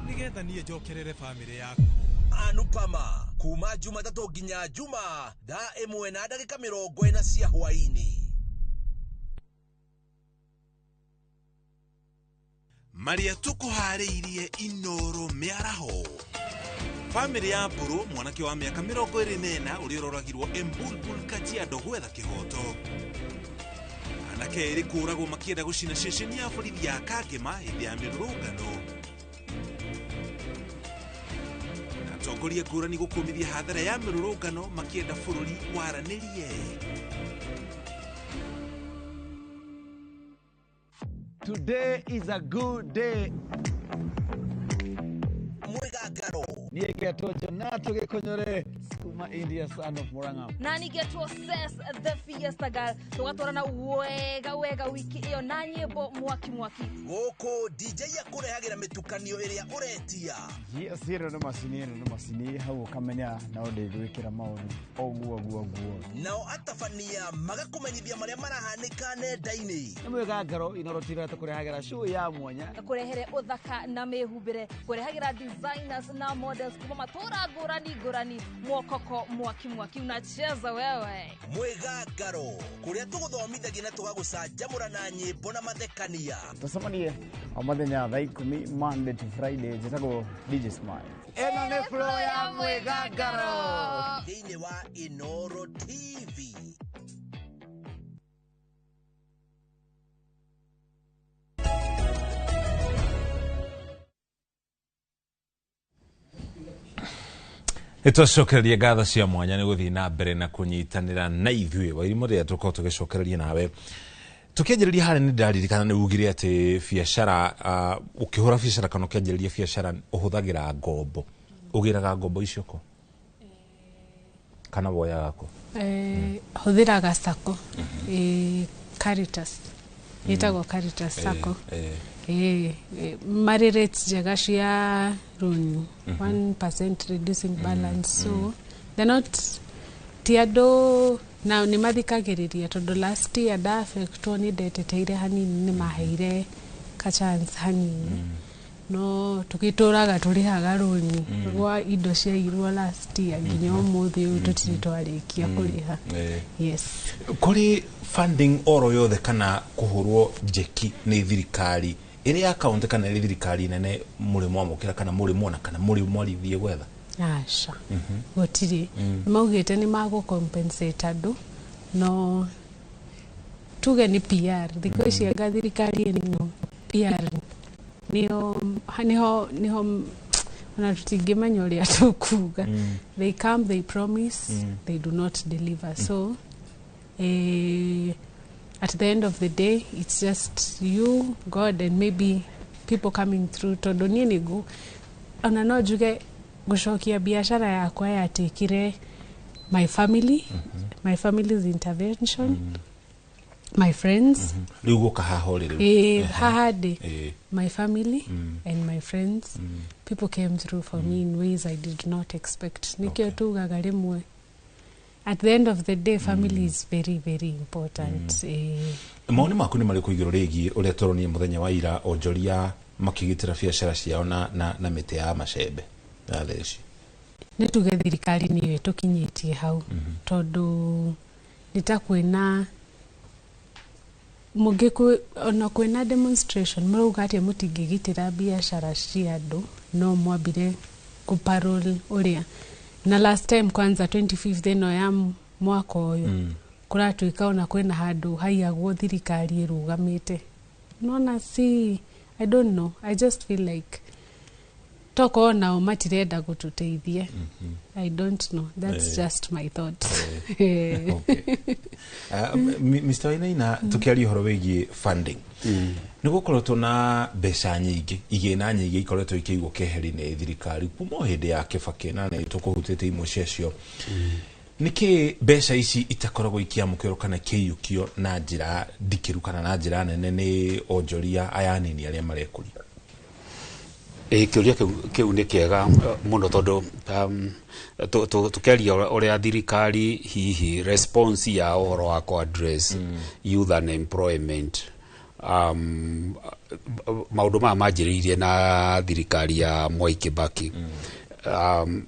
Nĩgetha niĩ njokerere famĩlĩ yaku. Anupama kuma Jumatatu nginya Juma thaa 1:40 cia hwaĩ-inĩ. Maria tũkũharĩirie Inooro mĩaraho. Family ya Mburu, mwanake wa mĩaka 24 ũrĩa ũroragirwo Embulbul Kajiado gwetha kĩhoto. Anake erĩ kũragwo makĩenda gũcina ceceni ya borithi ya Kangema hĩndĩ ya mĩrũrũngano. Atongoria ngũrani gũkũmithia hathara ya mĩrũrũngano makĩenda bũrũri waranĩrie. Today is a good day. Mwegagaro. Niye geto Jonato Gekonyore, Skuma India son of Murang'a. Nani geto Ses the Fiesta Girl. Tugatwarana wega wiki iyo na nyimbo mwaki. Gũkũ DJ yakũrehagĩra mĩtukanio ĩrĩa ũretia. Yes, hero no masini hau ukamenya na ode gwĩkĩra maũndũ oguo. Nao atabania magakũmenyithia marĩa marahanĩka nenda-inĩ. Nĩ Mwegagaro Inooro TV tũkũrehagĩra show ya mwanya. Kũrehere ũthaka na mĩhumbĩre, kũrehagĩra designers na models kuma matũra ngũrani mwokoko mwaki unacheza wewe. Mwegagaro kũrĩa tũgũthomithagia na tũgagũcanjamũra na nyĩmbo na mathekania. Tũcemanie o mũthenya thaa 10 Monday to Friday njĩtagwo DJ Smile. Eno nĩ flow ya Mwegagaro thĩinĩ wa Inooro TV. Itucokereria ngatho cia mwanya nĩ gũthiĩ na mbere na kũnyitanĩra na ithuĩ Wairimu rĩrĩa tũkorwo tũgĩcokereria nawe. Tukĩanjĩrĩria harĩa nĩ ndaririkana nĩ ugire atĩ biacara ũkĩhũra biacara kana ũkĩanjĩrĩria biacara ũhũthagĩra ngombo. Ũgĩraga ngombo icio kũ? Kana woyaga kũ? Hũthĩraga sacco. Caritas. Ĩtagwo Caritas sacco. Marĩ rates njega cia loan, 1% reducing balance. So they're not ti andũ na nĩ mathikagĩrĩria tondũ last year da affectwo nĩ ndeteteire hanini nĩ maheire ka chance hanini. No tũgĩtũraga tũrĩhaga rũni rwa indo ciairwo last year nginya ũmũthĩ ũyũ tũtirĩ twarĩkia kũrĩha. Yes. Kũrĩ funding oro yothe kana kũhũrwo njeki nĩ thirikari ĩrĩ account kana ĩrĩ thirikari nene mũrĩmo amũkĩra kana mũrĩmo na kana mũrĩmo arithie gwetha? Aca. Gũtirĩ. Maugĩte nĩ magũcompensate andũ no tuge ni PR thikũ ici anga thirikari ĩno PR niho ona tutingĩmenya ũrĩa tũkuga. They come, they promise, they do not deliver. So at the end of the day it's just you, God, and maybe people coming through. Tondu nie nigu ona no juge gushokia biashara yakwa yatikire my family, my family's intervention, my friends. My family and my friends. People came through for me in ways I did not expect. Nikio tu gagarimwe. At the end of the day, family is very, very important. Maoni maku ni mariko igiro rigi uria toronie muthenya wa ira onjoria makigitira biashara ciao na mite ya macembe na theci. Ni tuge thirikari niwe tukinyitie hau tondu nitakwina mugiku ona kwina demonstration muruga ati mutingigitira biashara cia andu no mwambire kuparol uria na last time kwanza 25th ino ya mwaka uyu kuratuika ona kwina handu haiagwo thirikari irugamite nona si I don't know, I just feel like toko nao matirenda gututeithie. I don't know, that's just my thought. Mr. Wainaina, tukiaria horo wigi funding. Nigukoretwo na mbeca nyingi igina nyingi ikoretwo ikiigwo keheri-ini thirikari kuma hindi ya Kibaki na nitukuhutite imwe ciacio. Niki mbeca ici itakoragwo ikiamukirwo kana kiiyukio na njira ndikiru kana na njira nene ni onjoria aya nini aria marekuria? Kiuria kiu ni kiega muno tondu tukeria uria thirikari hihi response ya uhoro wa ku address youth unemployment maundu ma manjiriirie na thirikari ya Mwai Kibaki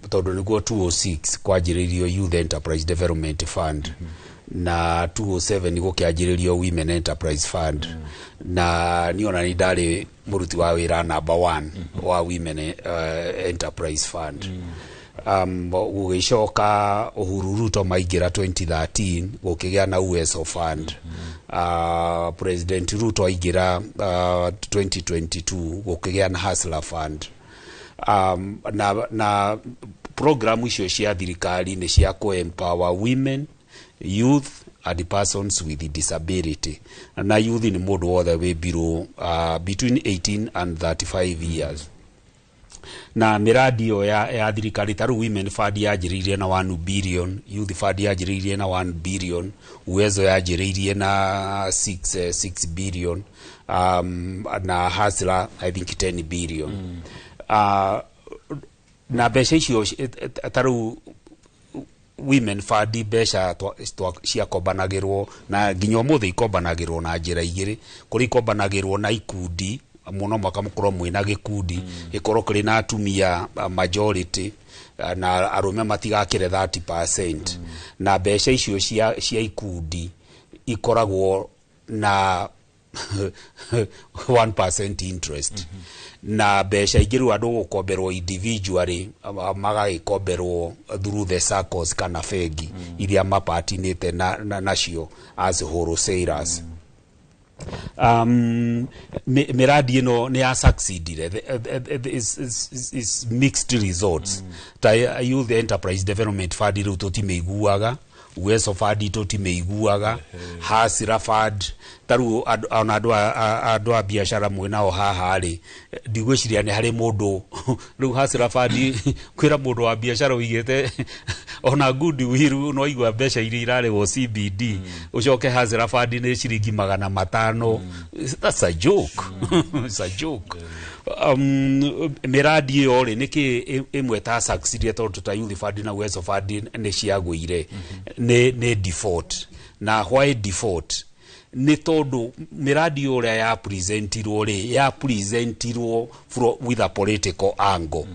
tondu niguo 206 kwanjiriirio Youth Enterprise Development Fund na 207 niguo kianjiriirio Women Enterprise Fund na niona ni ndari muruti wa wira number 1 wa Women Enterprise Fund. Ugicoka Uhuru Ruto maingira 2013 gukigia na USO Fund. President Ruto aingira 2022 gukigia na Hustler Fund. Na programu icio cia thirikari ni cia ku empower women, youth and persons with disability. Na youth ni mundu wothe we below between 18 and 35 years. Na miradi yo ya thirikari taru Women Fund yajiririe na 1 billion, Youth Fund yajiririe na 1 billion, Uwezo yajiririe na 6 billion, na Hustler I think 10 billion. Na besha icio taru Women Fund besha cia kombanagirwo na nginya muthe ikombanagirwo na njira igiri kuri ikombanagirwo na ikundi muno mwaka mukoro mwina gikundi ikorwo kuri na atumia majority na arume matigakire 30%. Na besha icio cia ikundi ikoragwo na 1% interest. Na besha igiru andu gukomberwo individually magagikomberwo through the circles kana fegi iria mapatinite nacio as wholesalers. Miradi ino ni a succeeded is mixed results. Ta Youth Enterprise Development Fund ru totimeiguaga, Uwezo Fund totimeiguaga, Hustler Fund taru ona andu a biashara mwena o haha ri ndigwiciria ni hari mundu ru Hustler Fund kwira mundu wa biashara wigete ona good wiru no igwa mbeca iria irare wo CBD ucoke Hustler Fund ni ciringi 500. That's a joke. It's a joke. Miradi yo ri niki imwe ta succeed tondu ta Youth Fund na Uwezo Fund ni ciagwire ni default. Na why default? Ni tondu miradi uria ya presentirwo with a political angle.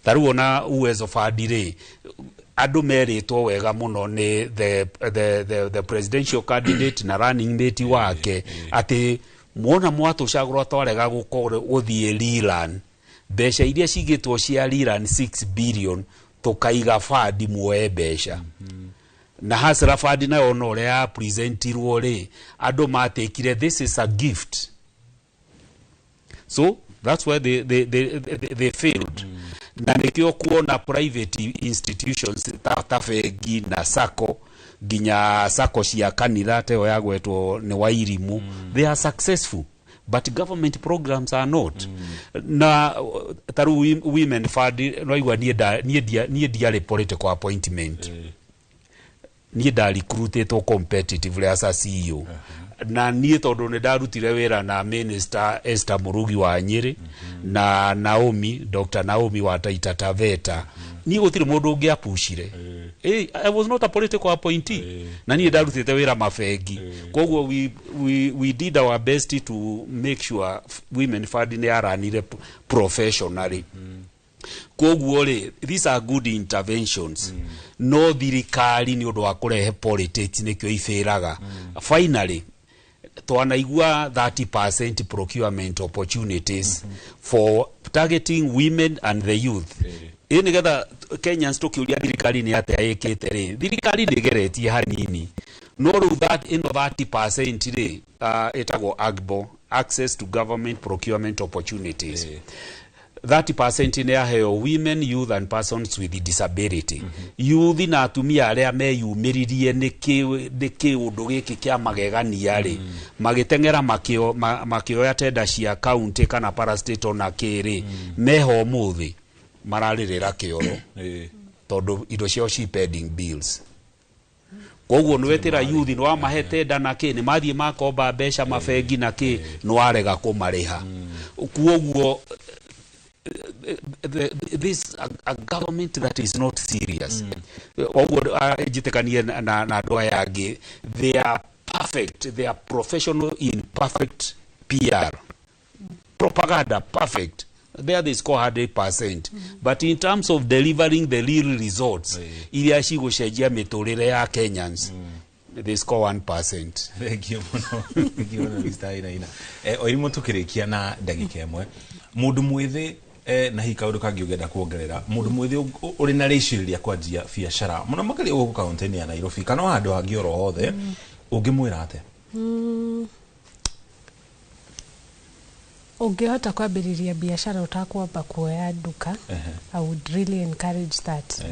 Taru ona Uwezo Fund ri andu meritwo wega muno ni the presidential candidate na running mate wake ati muona mwatu cagurwa twarega guthie Lilan besha iria cigitwo cia Lilan 6 billion tukaiga fund muoe besha. Na Hustler Fund na ono ria presentirwo ri andu matekire this is a gift. So that's why they failed. Na nikio kuona private institutions ta fegi na sako ginya sako cia kanitha teo yagwetwo ni Wairimu, they are successful, but government programs are not. Na taru women fund no igwa nie dia political appointment. Nie da recruited to competitively as a CEO. Na nie tondu ne darutire wira na Minister Esther Murugi wa Nyeri na Dr. Naomi wa Taita Taveta. Ni gutire mundu ungi apushire. I was not a political appointee. Na nie darutite wira mafegi. Koguo we did our best to make sure women funding are running professionally. Koguo these are good interventions. No thirikari ni undu wa kurehe politics nikyo ifiraga. Finally twanaigua 30% procurement opportunities for targeting women and the youth. Nigetha Kenyans tukiuria thirikari ni ate ayikite ri thirikari nigeretie hanini no that in 30% ri etago AGBO, access to government procurement opportunities. 30% ni aheo women, youth and persons with disability. Youth na atumia aria meyumiririe niki undu giki kia magegania ri magitengera makio ya tenda cia county kana parastate na kiri meho muthi mararirira kioro tondu indo cio shepherding bills. Koguo nwetira youth no amahete dana ki ni mathie makomba mbeca mafegi na ki no arega kumariha. Koguo this a government that is not serious. Na doa yage, they are perfect, they are professional in perfect PR. Propaganda, perfect. There they score 100%. But in terms of delivering the real results, ili ashigo shejia metorere ya Kenyans, they score 1%. Thank you, Mr. Ina. Oirimo tukirikia na dagika emwe. Mundu mwithe na hi kaundu kangi ugenda kuongerera mundu mwithe uri na reciria kwanjia biashara muno makali ugu kaunti ya Nairobi kana handu hangi oro hothe ungimwira ate ungihota kwambiriria biashara utakwamba kuoya duka. I would really encourage that.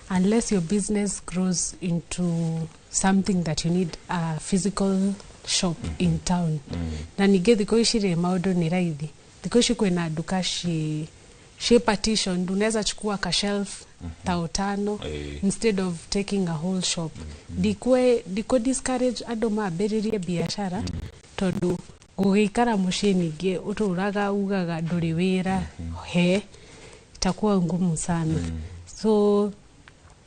Unless your business grows into something that you need a physical shop in town. Na nige thiko ishire maundu ni raithi. Thiko ishi kwina duka she partition unaweza chukua ka shelf tautano instead of taking a whole shop. Diko discourage ando mabiririe biashara tondu gugikara mucii ningi uturaga ugaga nduri wira he itakuwa ngumu sana. So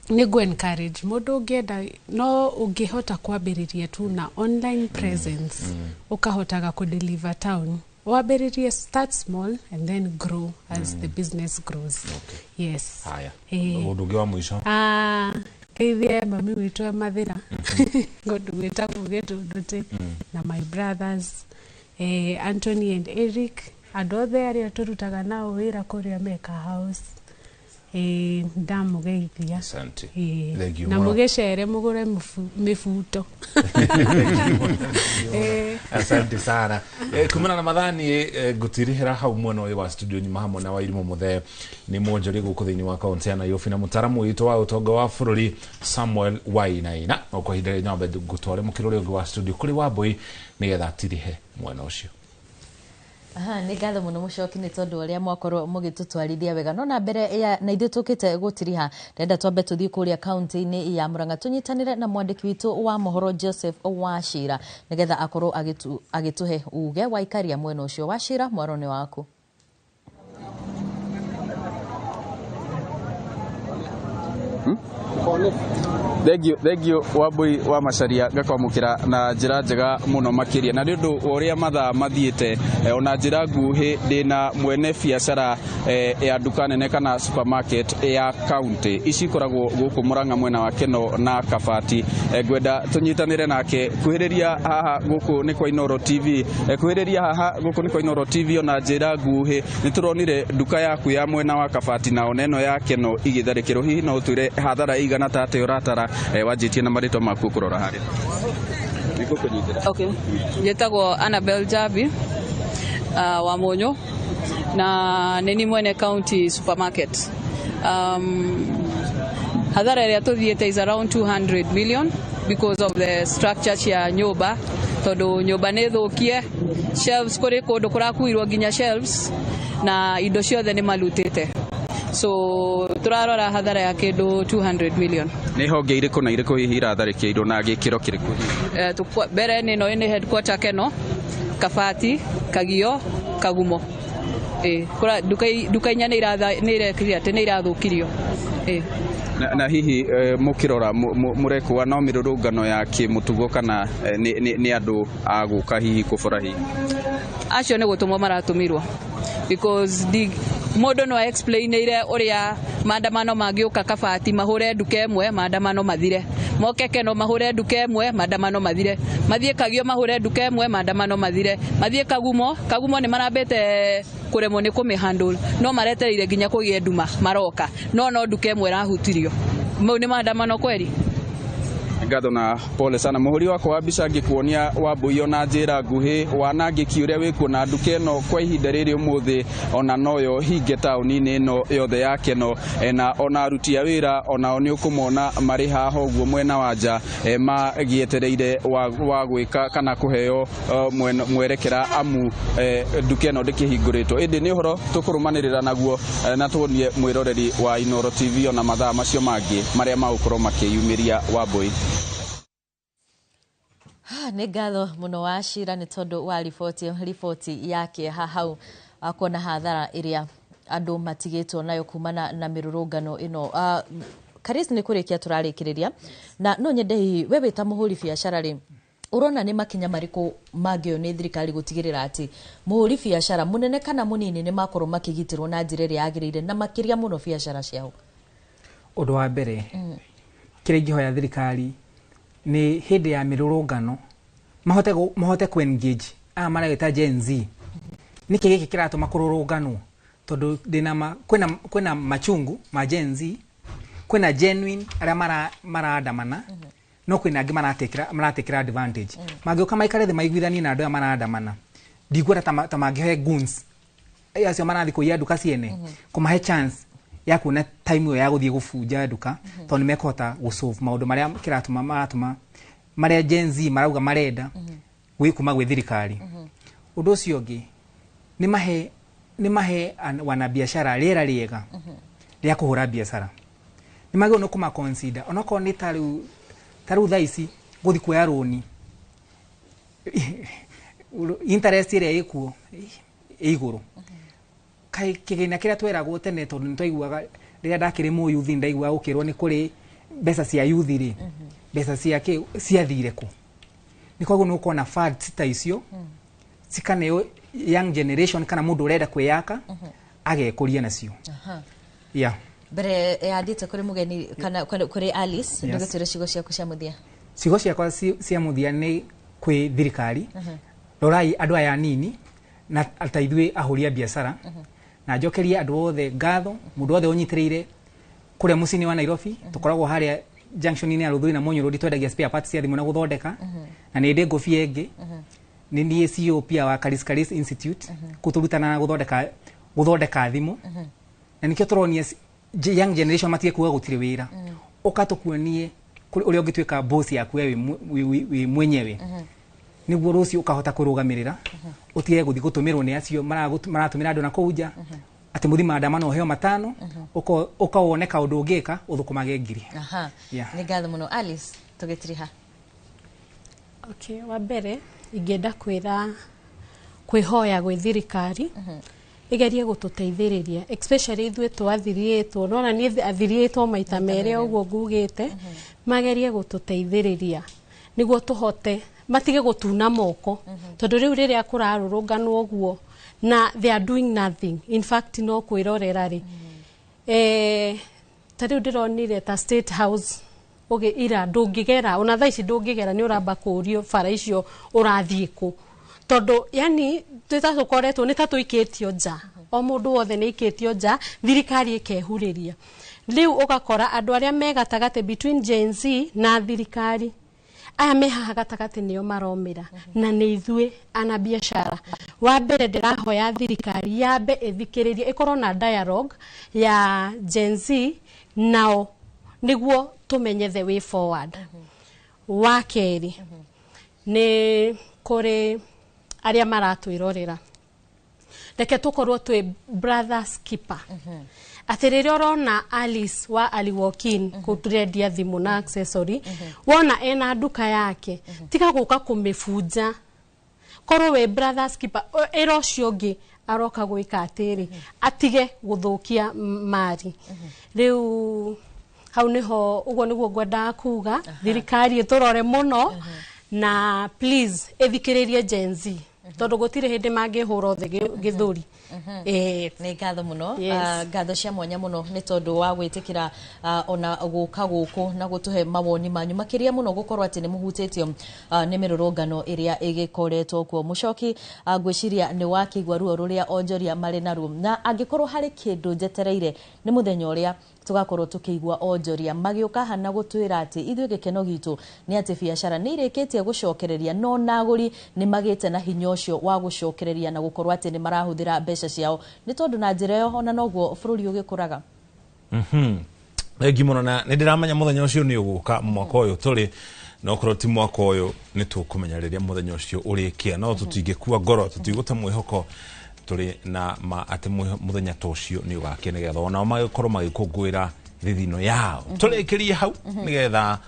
nigu encourage mundu ungienda no ungihota kwambiriria tu na online presence ukahotaga ku deliver town. Waberirie start small and then grow as the business grows. Yes. Haya. Undugi wa mwisho. Kithie mami witu mathira. Ngodu weta kugetu ndote na my brothers Anthony and Eric adothe aria turutaga nao wira kuria Meka House. Ndamugeithia. Asante. Na mugecere mugure mifuto. Asante sana. Kumana na madhani gutirihira hau mwana wa studio nyuma hamwe na Wairimu muthe ni monjori guku thiini wa kaunti ya Nairobi na mutaramu witu wa utonga wa bururi Samuel Wainaina okwa hindere nyambe gutware mukirori ungi wa studio kuri Wambui nigetha tirihe mwana ucio. Ni ngatho muno mucoki ni tondu aria mwakorwo mugitutwarithia wega no na mbere ya na ithu tukite gutiriha ndenda twambe tuthie kuria county-ini ya Murang'a tunyitanire na mwandiki witu wa mohoro Joseph Wachira nigetha akorwo agituhe uge wa ikaria mwena ucio. Wachira, mwarone waku. Thank you Wambui wa Macharia gakwamukira na njira njega muno makiria na ndu uria mathaa mathiete ona njira nguhi ndina mwene biashara ya duka nene kana supermarket ya county ici koragwo guku Murang'a mwena wa Keno na Kabati. Ngwenda tunyitanire nake kuhiriria haha guku ni kwa Inoro TV kuhiriria haha guku ni kwa Inoro TV ona njira nguhi nituronire duka yaku ya mwena wa Kabati na oneno ya Keno igitharikiro hihi no utwire hathara igana tate uratara wajitie na marito maku kurora hari. Okay. Jetagwo Annabel Jabi wa Monyo na nini mwene county supermarket. Hadhara ya tuthiete is around 200 million because of the structure cia nyumba tondu nyumba ni thukie shelves kuri kundu kurakuirwo nginya shelves na indo ciothe ni malutite so turarora hathara ya kindu 200 million ni honge iriku na iriku hihi iratharikirwo na gikiro kiriku mbere ni no ni headquarter keno Kabati Kagio Kagumo kura duka inya ni irekire ate ni irathukirio na hihi mukirora murekwa no mirurungano ya kimutugo kana ni andu aguka hihi kufurahi acio ni gutumwo maratumirwo because mundu no explainire uria maandamano magiuka Kabati mahure nduka imwe maandamano mathire moke Keno mahure nduka imwe maandamano mathire mathie Kagio mahure nduka imwe maandamano mathire mathie Kagumo ni marambete kuremwo ni kumihandle no maretereire nginya kugie nduma maroka no nduka imwe rahutirio mau ni maandamano kweli Gadona pole sana muhuri wako wa bica ngikuonia Wambui ona njira nguhi wanangiki uria wikuona nduka ino kwa ihinda riri umuthi ona noyo hinge tauni-ini ino yothe ya Keno na ona aruti a wira ona oni ukumona mari haha uguo mwena wa nja magietereire wa gwika kana kuheo mwerekera amu nduka ino ndikihinguritwo indi ni uhoro tukurumanirira naguo na tuonie mwiroreri wa Inooro TV ona mathaa macio mangi maria magukorwo makiyumiria Wambui. Nĩ ngatho mũno wa Shira nĩ tondũ wa riboti yake hau kuona hathara iria andũ matigĩtwo nayo kumana na mĩrũrũngano ĩno. Karis nĩ kũrĩkia tũrarĩkĩrĩria na no nyende hihi we wĩta mũhũri biacara rĩ urona nĩ makinya marĩkũ mangĩo nĩ thirikari gũtigĩrĩra atĩ mũhũri biacara mũnene kana mũnini nĩ makorwo makĩgitĩrwo na njĩra ĩrĩa yagĩrĩire na makĩria mũno biacara ciao? Ũndũ wa mbere kĩrĩa ingĩhoya thirikari ni hindi ya mirurungano mahote ku engage maragita Gen Z niki giki kiratuma kururunganwo tondu dina kwina machungu ma Gen Z kwina genuine aria maraandamana no kwina angi maratekira advantage magioka maikare the maiguithani na andu maraandamana ndigwira ta mangĩhe goons acio marathi kuiya nduka ciene kumahe chance ya kuona time yo ya guthie gufunja nduka tondu mekota gusolve maundu maria kiratuma maria Gen Z marauga marenda kuma gwe thirikari undu ucio ngi ni mahe wana biashara rĩera rĩega rĩa kuhura biashara ni magio no kuma consider onako ni taru thaici guthi kuoya roni interest ĩrĩa ĩkuo iguru kai kigina kiria tweragwo tene tondu nitwaiguaga riria ndakiri mu youth ndaigua ukirwo ni kuri mbeca cia youth ri mbeca ciake ciathire ku nikoguo no kuona facts ta icio cikane young generation kana mundu urenda kwiyaka agekuria nacio mbere yathite kuri mugeni kana kuri Alice ndugitire cigo ciaku cia muthia cigo ciakwa cia muthia ni kwi thirikari rorai andu aya nini na ataithwe ahuria biashara na njokeria andu othe ngatho mundu othe unyitireire kuria mucini wa Nairobi tukoragwo haria junction ni Aruthui na Monyo Road twendagia spare parts cia thimu na guthondeka na ni ndi ngofia ingi ni ni CEO pia wa Karis Institute kuturutana na guthondeka thimu na nikio turonia young generation matige kuga gutire wira ukatukuonie uri ungituika boss yaku we mwenyewe niguo rucio ukahota kurugamirira utige guthi gutumirwo ni acio maratumira andu na kuja ati muthi maandamano heo matano ukawoneka undu ungika uthukumage ngiri ni ngatho muno Alice tugitiriha wa mbere ingenda kwihoya gwe thirikari igerie gututeithiriria especially ithuĩ twathiriĩtwo nona ni athiriĩtwo maita mere uguo ngugite magerie gututeithiriria niguo tuhote matige gutuna moko tondu riu riria kurarurunganwo uguo na they are doing nothing in fact no kwirorera ri tariu ndironire ta State House oge ira ndungigera ona thaici ndungigera ni uramba kurio fara icio urathie ku tondu yani tutatukoretwo ni tatuikitio nja o mundu wothe ni ikitio nja thirikari ikehuriria riu ugakora andu aria megatagate between Gen Z na thirikari aya mehaha gatagati nio maromira na ni ithuĩ ana biashara wa mbere ndirahoya thirikari yambe ithikiririe ikorwo na dialogue ya Gen Z nao niguo tumenye the way forward wa keri ni kuri aria maratwirorera reke tukorwo twi brothers keeper atiriri orona Alice wa Ali Walk-in kutrendia thimu na accessory wona ena duka yake tika guka kumifunja korwo we brothers keeper ero ciongi aroka gwika atiri atige guthukia mari riu hau niho ugo niguo ngwenda kuga thirikari iturore muno na please ethikiririe Gen Z tondu gutire hindi mangihura othe githuri ni ngatho muno ngatho cia mwanya muno ni tondu wa gwitikira ona guka guku na gutuhe mawoni manyu makiria muno gukorwo ati ni muhutitio ni mirurungano iria igikoretwo kuo mucoki ngwiciria ni wakigwa ruo ruria onjoria mari naruo na angikorwo hari kindu njetereire ni muthenya uria tugakorwo tukigwa onjoria magiuka hana gutwira ati ithuĩ gĩkeno gitu ni ati biacara ni irikitie gucokereria no naguri ni magite na hinya ucio wa gucokereria na gukorwo ati ni marahuthira mbeca ciao ni tondu na njira yo ona noguo bururi ugikuraga Egi muno na ndiramenya muthenya ucio ni uguka mwaka uyu turi no korwo ti mwaka uyu ni tukumenya riria muthenya ucio urikia no tutingikua ngoro tutigute mwihoko turi na ma ati muthenya tocio ni ugake nigetha ona magikorwo magikungwira thithino yao turikirie hau nigetha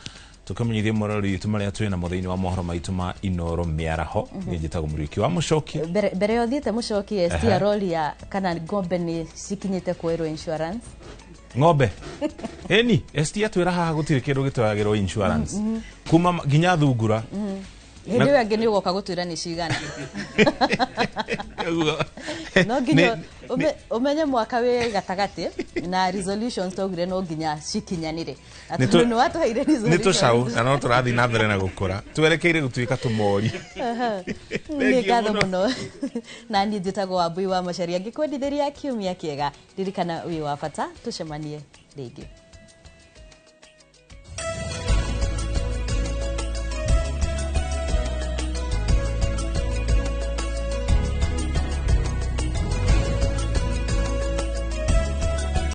tukamenyithie morori tumaria turi na muthaini wa mohoro maitu ma Inoro Miaraho ni njitagwo Muriki wa Mucoki bere yothiete Mucoki ST Rolia kana ngombe ni sikinyite kwero insurance ngombe eni ST atwira haha gutire kindu gitwagirwo insurance kuma ginya thungura hindi wange ni ugoka gutwira ni cigana no ginya umenye mwaka we gatagati na resolutions togire no ginya cikinyanire atu no watuheire resolution ni tucau na no turathi na mbere na gukura twerekeire gutuika tumori ni ngatho muno na ni njitagwo Wambui wa Macharia ngikwendithiria kiumia kiega ririkana wi wa bata tucemanie ringi